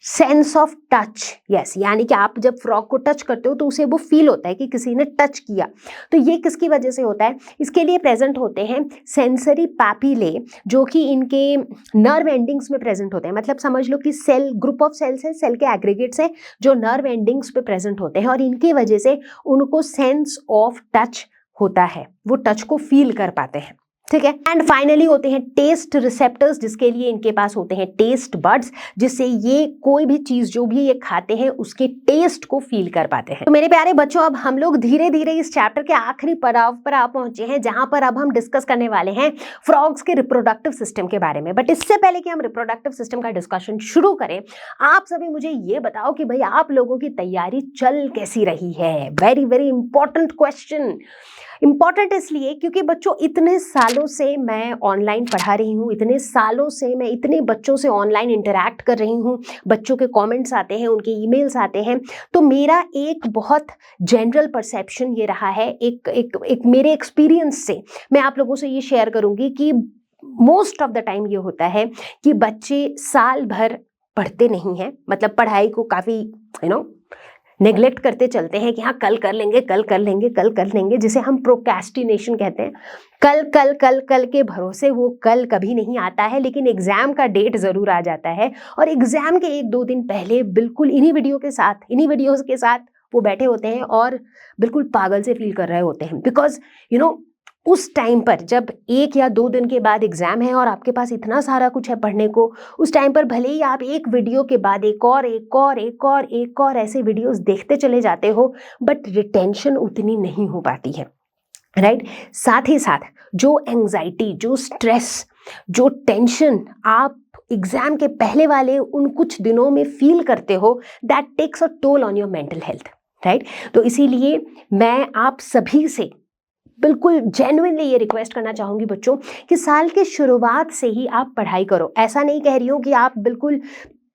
sense of touch, yes, यानी कि आप जब फ्रॉग को टच करते हो तो उसे वो फील होता है कि किसी ने टच किया। तो ये किसकी वजह से होता है? इसके लिए प्रेजेंट होते हैं सेंसरी पैपिले, जो कि इनके नर्व एंडिंग्स में प्रेजेंट होते हैं। मतलब समझ लो कि सेल, ग्रुप ऑफ सेल्स है, सेल के एग्रीगेट्स है जो नर्व एंडिंग्स पे प्रेजेंट होते हैं, और इनकी वजह से उनको सेंस ऑफ टच होता है, वो टच को फील कर पाते हैं। ठीक है। एंड फाइनली होते हैं टेस्ट रिसेप्टर्स, जिसके लिए इनके पास होते हैं टेस्ट बड्स, जिससे ये कोई भी चीज जो भी ये खाते हैं उसके टेस्ट को फील कर पाते हैं। तो मेरे प्यारे बच्चों, अब हम लोग धीरे धीरे इस चैप्टर के आखिरी पड़ाव पर आ पहुंचे हैं, जहां पर अब हम डिस्कस करने वाले हैं फ्रॉग्स के रिप्रोडक्टिव सिस्टम के बारे में। बट इससे पहले कि हम रिप्रोडक्टिव सिस्टम का डिस्कशन शुरू करें, आप सभी मुझे ये बताओ कि भाई आप लोगों की तैयारी चल कैसी रही है? Very very important question. Important इसलिए क्योंकि बच्चों, इतने सालों से मैं ऑनलाइन पढ़ा रही हूँ, इतने सालों से मैं इतने बच्चों से ऑनलाइन इंटरैक्ट कर रही हूँ, बच्चों के कमेंट्स आते हैं, उनके ईमेल्स आते हैं, तो मेरा एक बहुत जनरल परसेप्शन ये रहा है, एक मेरे एक्सपीरियंस से मैं आप लोगों से ये शेयर करूंगी कि मोस्ट ऑफ द टाइम ये होता है कि बच्चे साल भर पढ़ते नहीं हैं, मतलब पढ़ाई को काफ़ी नेग्लेक्ट करते चलते हैं कि हाँ कल कर लेंगे, कल कर लेंगे, कल कर लेंगे, जिसे हम प्रोक्रेस्टिनेशन कहते हैं। कल कल कल कल के भरोसे वो कल कभी नहीं आता है, लेकिन एग्जाम का डेट जरूर आ जाता है, और एग्जाम के 1-2 दिन पहले बिल्कुल इन्हीं वीडियोस के साथ वो बैठे होते हैं और बिल्कुल पागल से फील कर रहे होते हैं। बिकॉज उस टाइम पर जब 1 या 2 दिन के बाद एग्जाम है और आपके पास इतना सारा कुछ है पढ़ने को, उस टाइम पर भले ही आप एक वीडियो के बाद एक और ऐसे वीडियोस देखते चले जाते हो, बट रिटेंशन उतनी नहीं हो पाती है, राइट। साथ ही साथ जो एंजाइटी, जो स्ट्रेस, जो टेंशन आप एग्जाम के पहले वाले उन कुछ दिनों में फील करते हो, that takes a toll on your mental health, right. तो इसीलिए मैं आप सभी से बिल्कुल जेन्युइनली ये रिक्वेस्ट करना चाहूंगी बच्चों कि साल के शुरुआत से ही आप पढ़ाई करो। ऐसा नहीं कह रही हूँ कि आप बिल्कुल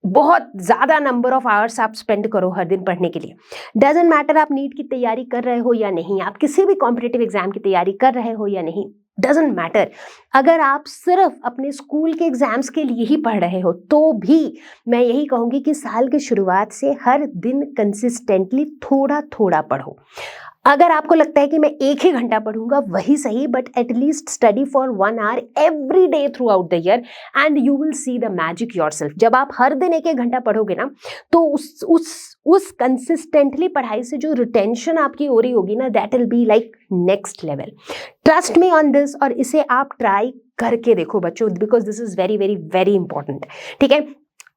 बहुत ज़्यादा नंबर ऑफ आवर्स आप स्पेंड करो हर दिन पढ़ने के लिए। डजंट मैटर आप नीट की तैयारी कर रहे हो या नहीं, आप किसी भी कॉम्पिटिटिव एग्जाम की तैयारी कर रहे हो या नहीं, डजंट मैटर। अगर आप सिर्फ अपने स्कूल के एग्जाम्स के लिए ही पढ़ रहे हो तो भी मैं यही कहूँगी कि साल की शुरुआत से हर दिन कंसिस्टेंटली थोड़ा थोड़ा पढ़ो। अगर आपको लगता है कि मैं 1 ही घंटा पढ़ूंगा वही सही, but at least study for 1 hour every day throughout the year and you will see the magic yourself. जब आप हर दिन 1-1 घंटा पढ़ोगे ना, तो उस कंसिस्टेंटली पढ़ाई से जो रिटेंशन आपकी हो रही होगी ना, that will be like next level. Trust me on this, और इसे आप ट्राई करके देखो बच्चों, because this is very very very important. ठीक है।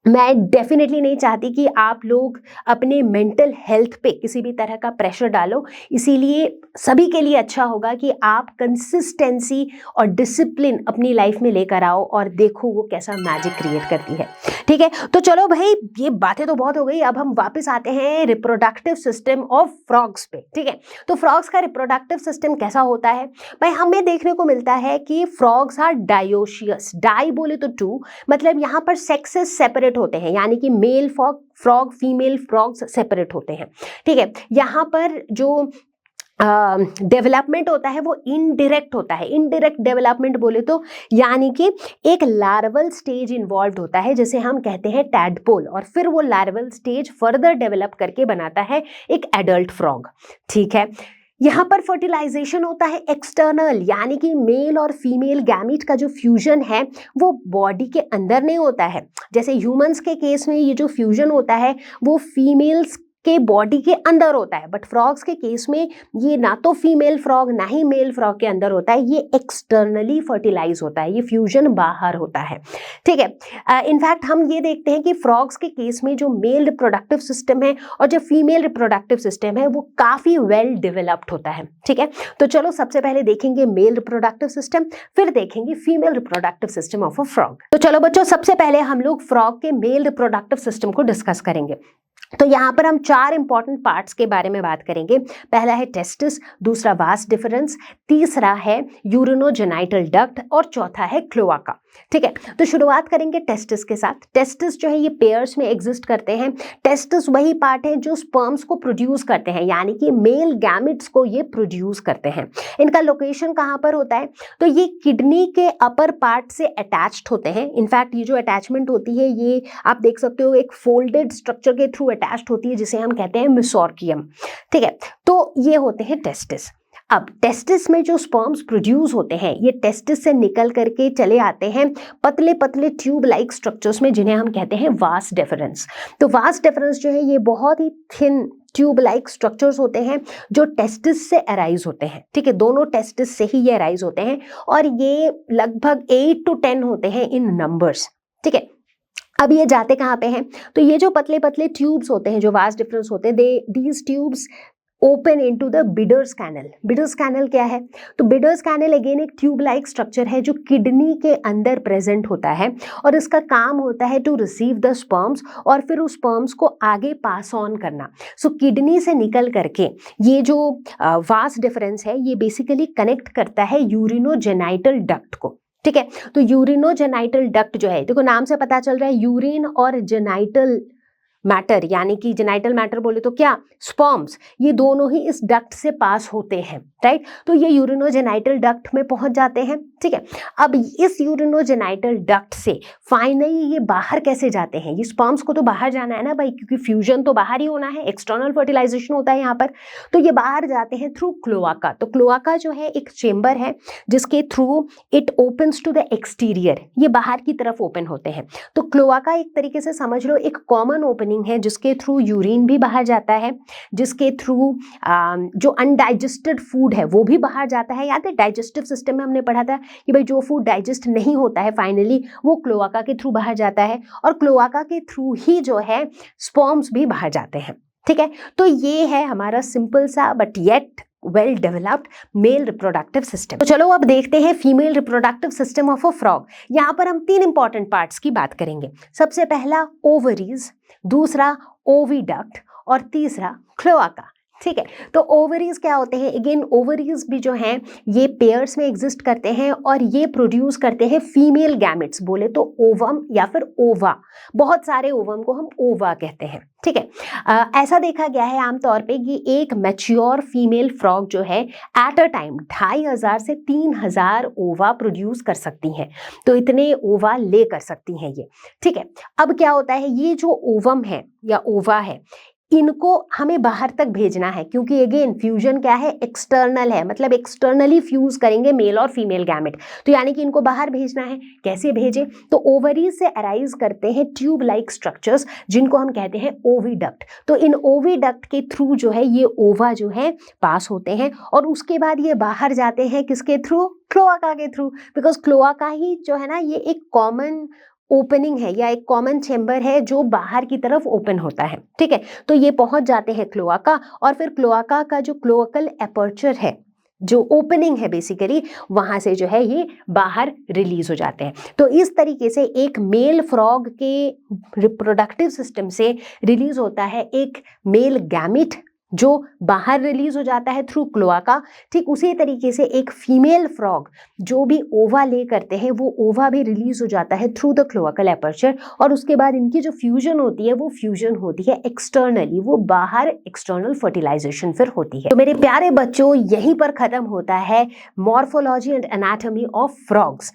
मैं डेफिनेटली नहीं चाहती कि आप लोग अपने मेंटल हेल्थ पे किसी भी तरह का प्रेशर डालो, इसीलिए सभी के लिए अच्छा होगा कि आप कंसिस्टेंसी और डिसिप्लिन अपनी लाइफ में लेकर आओ और देखो वो कैसा मैजिक क्रिएट करती है। ठीक है। तो चलो भाई, ये बातें तो बहुत हो गई, अब हम वापस आते हैं रिप्रोडक्टिव सिस्टम ऑफ फ्रॉग्स पे। ठीक है। तो फ्रॉग्स का रिप्रोडक्टिव सिस्टम कैसा होता है भाई? हमें देखने को मिलता है कि फ्रॉग्स आर डायोशियस। डाई बोले तो 2, मतलब यहाँ पर सेक्सेस सेपरेट होते हैं, यानी कि male frog female frogs separate होते हैं। ठीक है। यहाँ पर जो डेवलपमेंट होता है वो इनडायरेक्ट होता है। इनडायरेक्ट डेवलपमेंट बोले तो यानी कि एक लार्वल स्टेज इन्वॉल्व होता है, जैसे हम कहते हैं टैडपोल, और फिर वो लार्वल स्टेज फर्दर डेवलप करके बनाता है एक एडल्ट फ्रॉग। ठीक है। यहाँ पर फर्टिलाइजेशन होता है एक्सटर्नल, यानी कि मेल और फीमेल गैमीट का जो फ्यूजन है वो बॉडी के अंदर नहीं होता है। जैसे ह्यूमंस के केस में ये जो फ्यूजन होता है वो फीमेल्स के बॉडी के अंदर होता है, बट फ्रॉग्स के केस में ये ना तो फीमेल फ्रॉग ना ही मेल फ्रॉग के अंदर होता है, ये एक्सटर्नली फर्टिलाइज होता है, ये फ्यूजन बाहर होता है। ठीक है। इनफैक्ट हम ये देखते हैं कि फ्रॉग्स के केस में जो मेल रिप्रोडक्टिव सिस्टम है और जो फीमेल रिप्रोडक्टिव सिस्टम है वो काफी वेल डेवलप्ड होता है। ठीक है। तो चलो सबसे पहले देखेंगे मेल रिप्रोडक्टिव सिस्टम, फिर देखेंगे female reproductive system of a frog. तो चलो बच्चों, सबसे पहले हम लोग फ्रॉग के मेल रिप्रोडक्टिव सिस्टम को डिस्कस करेंगे। तो यहाँ पर हम 4 इंपॉर्टेंट पार्ट्स के बारे में बात करेंगे। पहला है टेस्टिस, दूसरा वास डिफरेंस, तीसरा है यूरिनोजेनाइटल डक्ट और चौथा है क्लोआका। ठीक है, तो शुरुआत करेंगे टेस्टिस के साथ। टेस्टिस जो है ये पेयर्स में एग्जिस्ट करते हैं। टेस्टिस वही पार्ट है जो स्पर्म्स को प्रोड्यूस करते हैं, यानी कि मेल गैमेट्स को ये प्रोड्यूस करते हैं। इनका लोकेशन कहाँ पर होता है? तो ये किडनी के अपर पार्ट से अटैच्ड होते हैं। इनफैक्ट ये जो अटैचमेंट होती है ये आप देख सकते हो एक फोल्डेड स्ट्रक्चर के थ्रू अटैच्ड होती है, जिसे हम कहते हैं मेसोर्कियम। ठीक है, तो ये होते हैं टेस्टिस। अब टेस्टिस में जो स्पर्म्स प्रोड्यूस होते हैं ये टेस्टिस से निकल करके चले आते हैं पतले पतले ट्यूब लाइक स्ट्रक्चर्स में, जिन्हें हम कहते हैं वास डेफरेंस। तो वास डेफरेंस जो है ये बहुत ही थिन ट्यूब लाइक स्ट्रक्चर्स होते हैं जो टेस्टिस से अराइज होते हैं। ठीक है, दोनों टेस्टिस से ही ये अराइज होते हैं और ये लगभग 8 to 10 होते हैं इन नंबर्स। ठीक है, अब ये जाते कहाँ पे हैं? तो ये जो पतले पतले ट्यूब्स होते हैं जो वास डिफरेंस होते हैं, these tubes open into the Bidder's canal. Bidder's canal क्या है? तो बिडर्स कैनल अगेन एक ट्यूब लाइक स्ट्रक्चर है जो किडनी के अंदर प्रेजेंट होता है और इसका काम होता है टू रिसीव द स्पर्म्स और फिर उस स्पर्म्स को आगे पास ऑन करना। सो किडनी से निकल करके ये जो वास डिफरेंस है ये बेसिकली कनेक्ट करता है यूरिनोजेनाइटल डक्ट को। ठीक है, तो यूरिनोजेनाइटल डक्ट जो है, देखो नाम से पता चल रहा है यूरिन और जेनाइटल मैटर, यानी कि जेनाइटल मैटर बोले तो क्या, स्पर्म्स, ये दोनों ही इस डक्ट से पास होते हैं। राइट, तो ये यूरिनोजेनाइटल डक्ट में पहुंच जाते हैं। ठीक है, अब इस यूरिनोजेनाइटल डक्ट से फाइनली ये बाहर कैसे जाते हैं? ये स्पर्म्स को तो बाहर जाना है ना भाई, क्योंकि फ्यूजन तो बाहर ही होना है, एक्सटर्नल फर्टिलाइजेशन होता है यहाँ पर। तो ये बाहर जाते हैं थ्रू क्लोआका। तो क्लोआका जो है एक चेम्बर है जिसके through it opens to the exterior, ये बाहर की तरफ ओपन होते हैं। तो क्लोआका एक तरीके से समझ लो एक कॉमन ओपनिंग है जिसके थ्रू यूरिन भी बाहर जाता है, जिसके थ्रू जो अनडाइजेस्टेड फूड है वो भी बाहर जाता है। याद है डाइजेस्टिव सिस्टम में हमने पढ़ा था कि भाई जो फूड डाइजेस्ट नहीं होता है फाइनली वो क्लोआका के थ्रू बाहर जाता है और क्लोआका के थ्रू ही जो है स्पर्म्स भी बाहर जाते हैं। ठीक है, तो ये है हमारा सिंपल सा but yet well developed male reproductive system. तो चलो अब देखते हैं female reproductive system of a frog. यहाँ पर हम 3 इंपॉर्टेंट पार्ट्स की बात करेंगे। सबसे पहला ओवरीज, दूसरा ओविडक्ट और तीसरा क्लोआका। ठीक है, तो ओवरीज क्या होते हैं? अगेन ओवरीज भी जो हैं ये पेयर्स में एग्जिस्ट करते हैं और ये प्रोड्यूस करते हैं फीमेल गैमेट्स, बोले तो ओवम या फिर ओवा। बहुत सारे ओवम को हम ओवा कहते हैं। ठीक है, ऐसा देखा गया है आमतौर पे कि एक मैच्योर फीमेल फ्रॉग जो है एट अ टाइम 2500 से 3000 ओवा प्रोड्यूस कर सकती हैं। तो इतने ओवा ले कर सकती हैं ये। ठीक है, अब क्या होता है, ये जो ओवम है या ओवा है इनको हमें बाहर तक भेजना है, क्योंकि अगेन फ्यूजन क्या है, एक्सटर्नल है, मतलब एक्सटर्नली फ्यूज करेंगे मेल और फीमेल गैमेट। तो यानी कि इनको बाहर भेजना है। कैसे भेजें? तो ओवरी से अराइज करते हैं ट्यूब लाइक स्ट्रक्चर्स जिनको हम कहते हैं ओविडक्ट। तो इन ओविडक्ट के थ्रू जो है ये ओवा जो है पास होते हैं और उसके बाद ये बाहर जाते हैं किसके थ्रू? क्लोआका के थ्रू, बिकॉज क्लोआका ही जो है ना ये एक कॉमन ओपनिंग है या एक कॉमन चेम्बर है जो बाहर की तरफ ओपन होता है। ठीक है, तो ये पहुंच जाते हैं क्लोआका और फिर क्लोआका का जो क्लोअकल एपर्चर है, जो ओपनिंग है बेसिकली, वहां से जो है ये बाहर रिलीज हो जाते हैं। तो इस तरीके से एक मेल फ्रॉग के रिप्रोडक्टिव सिस्टम से रिलीज होता है एक मेल गैमेट जो बाहर रिलीज हो जाता है थ्रू क्लोआका। ठीक उसी तरीके से एक फीमेल फ्रॉग जो भी ओवा ले करते हैं वो ओवा भी रिलीज हो जाता है थ्रू द क्लोअकल एपर्चर और उसके बाद इनकी जो फ्यूजन होती है वो फ्यूजन होती है एक्सटर्नली, वो बाहर एक्सटर्नल फर्टिलाइजेशन फिर होती है। तो मेरे प्यारे बच्चों यहीं पर खत्म होता है morphology and anatomy of frogs.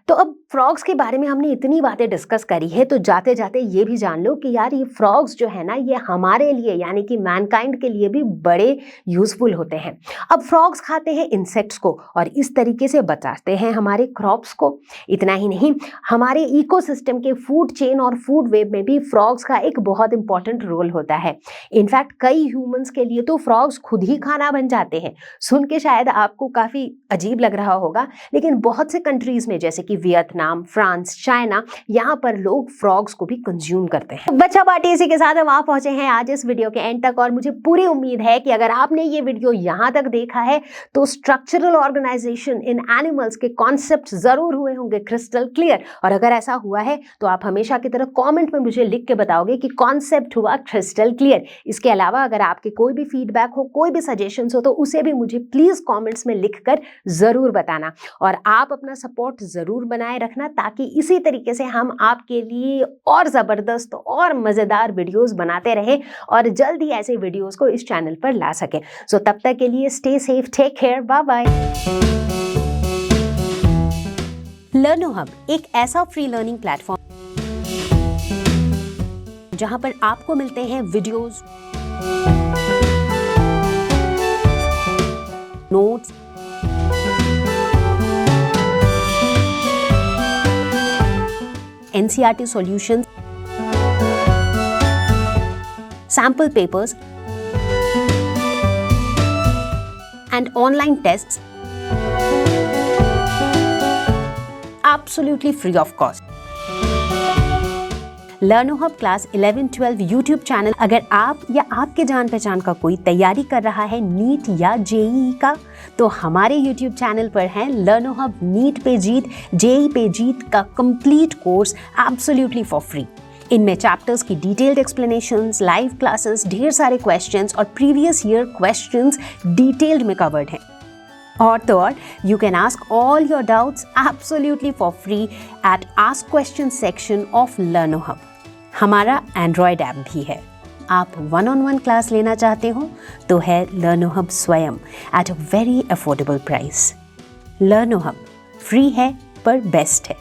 तो अब फ्रॉग्स के बारे में हमने इतनी बातें डिस्कस करी है, तो जाते जाते ये भी जान लो कि यार ये फ्रॉग्स जो है ना ये हमारे लिए यानी कि मैनकाइंड के लिए भी बड़े यूजफुल होते हैं। अब फ्रॉग्स खाते हैं इंसेक्ट्स को और इस तरीके से बचाते हैं हमारे क्रॉप्स को। इतना ही नहीं, हमारे इकोसिस्टम के फूड चेन और फूड वेब में भी फ्रॉग्स का एक बहुत इंपॉर्टेंट रोल होता है। इनफैक्ट कई ह्यूमंस के लिए तो फ्रॉग्स खुद ही खाना बन जाते हैं। सुन के शायद आपको काफी अजीब लग रहा होगा, लेकिन बहुत से कंट्रीज में जैसे कि वियतनाम, वियतनाम, फ्रांस, चाइना, यहाँ पर लोग फ्रॉग्स को भी कंज्यूम करते हैं। बच्चा पार्टी, इसी के साथ हम वहां पहुंचे हैं आज इस वीडियो के एंड तक, और मुझे पूरी उम्मीद है कि अगर आपने ये वीडियो यहाँ तक देखा है तो स्ट्रक्चरल ऑर्गेनाइजेशन इन एनिमल्स के कॉन्सेप्ट जरूर हुए होंगे क्रिस्टल क्लियर। और अगर ऐसा हुआ है तो आप हमेशा की तरह कॉमेंट में मुझे लिख के बताओगे कि कॉन्सेप्ट हुआ क्रिस्टल क्लियर। इसके अलावा अगर आपके कोई भी फीडबैक हो, कोई भी सजेशंस हो, तो उसे भी मुझे प्लीज कमेंट्स में लिखकर जरूर बताना। और आप अपना सपोर्ट जरूर बनाए रखना ताकि इसी तरीके से हम आपके लिए और जबरदस्त और मजेदार वीडियोस बनाते रहें और जल्द ही ऐसे वीडियोस को इस चैनल पर ला सके। सो तब तक के लिए stay safe, take care, bye bye. Learno Hub एक ऐसा फ्री लर्निंग प्लेटफॉर्म जहां पर आपको मिलते हैं videos, notes, NCERT solutions, sample papers, and online tests absolutely free of cost. लर्नो hub class 11-12 YouTube channel, अगर आप या आपके जान पहचान का कोई तैयारी कर रहा है नीट या जेईई का, तो हमारे यूट्यूब चैनल पर है लर्नो हब नीट पे जीत, जेईई पे जीत का complete course absolutely for free. इनमें चैप्टर्स की डिटेल्ड एक्सप्लेनेशंस, लाइव क्लासेस, ढेर सारे क्वेश्चंस और प्रीवियस ईयर क्वेश्चंस डिटेल्ड में कवर्ड हैं। और तो और you can ask all your doubts absolutely for free at ask question section of लर्नो hub. हमारा एंड्रॉयड ऐप भी है। आप 1-on-1 क्लास लेना चाहते हो तो है लर्नो हब स्वयं at a very affordable price. लर्नो hub free है पर बेस्ट है।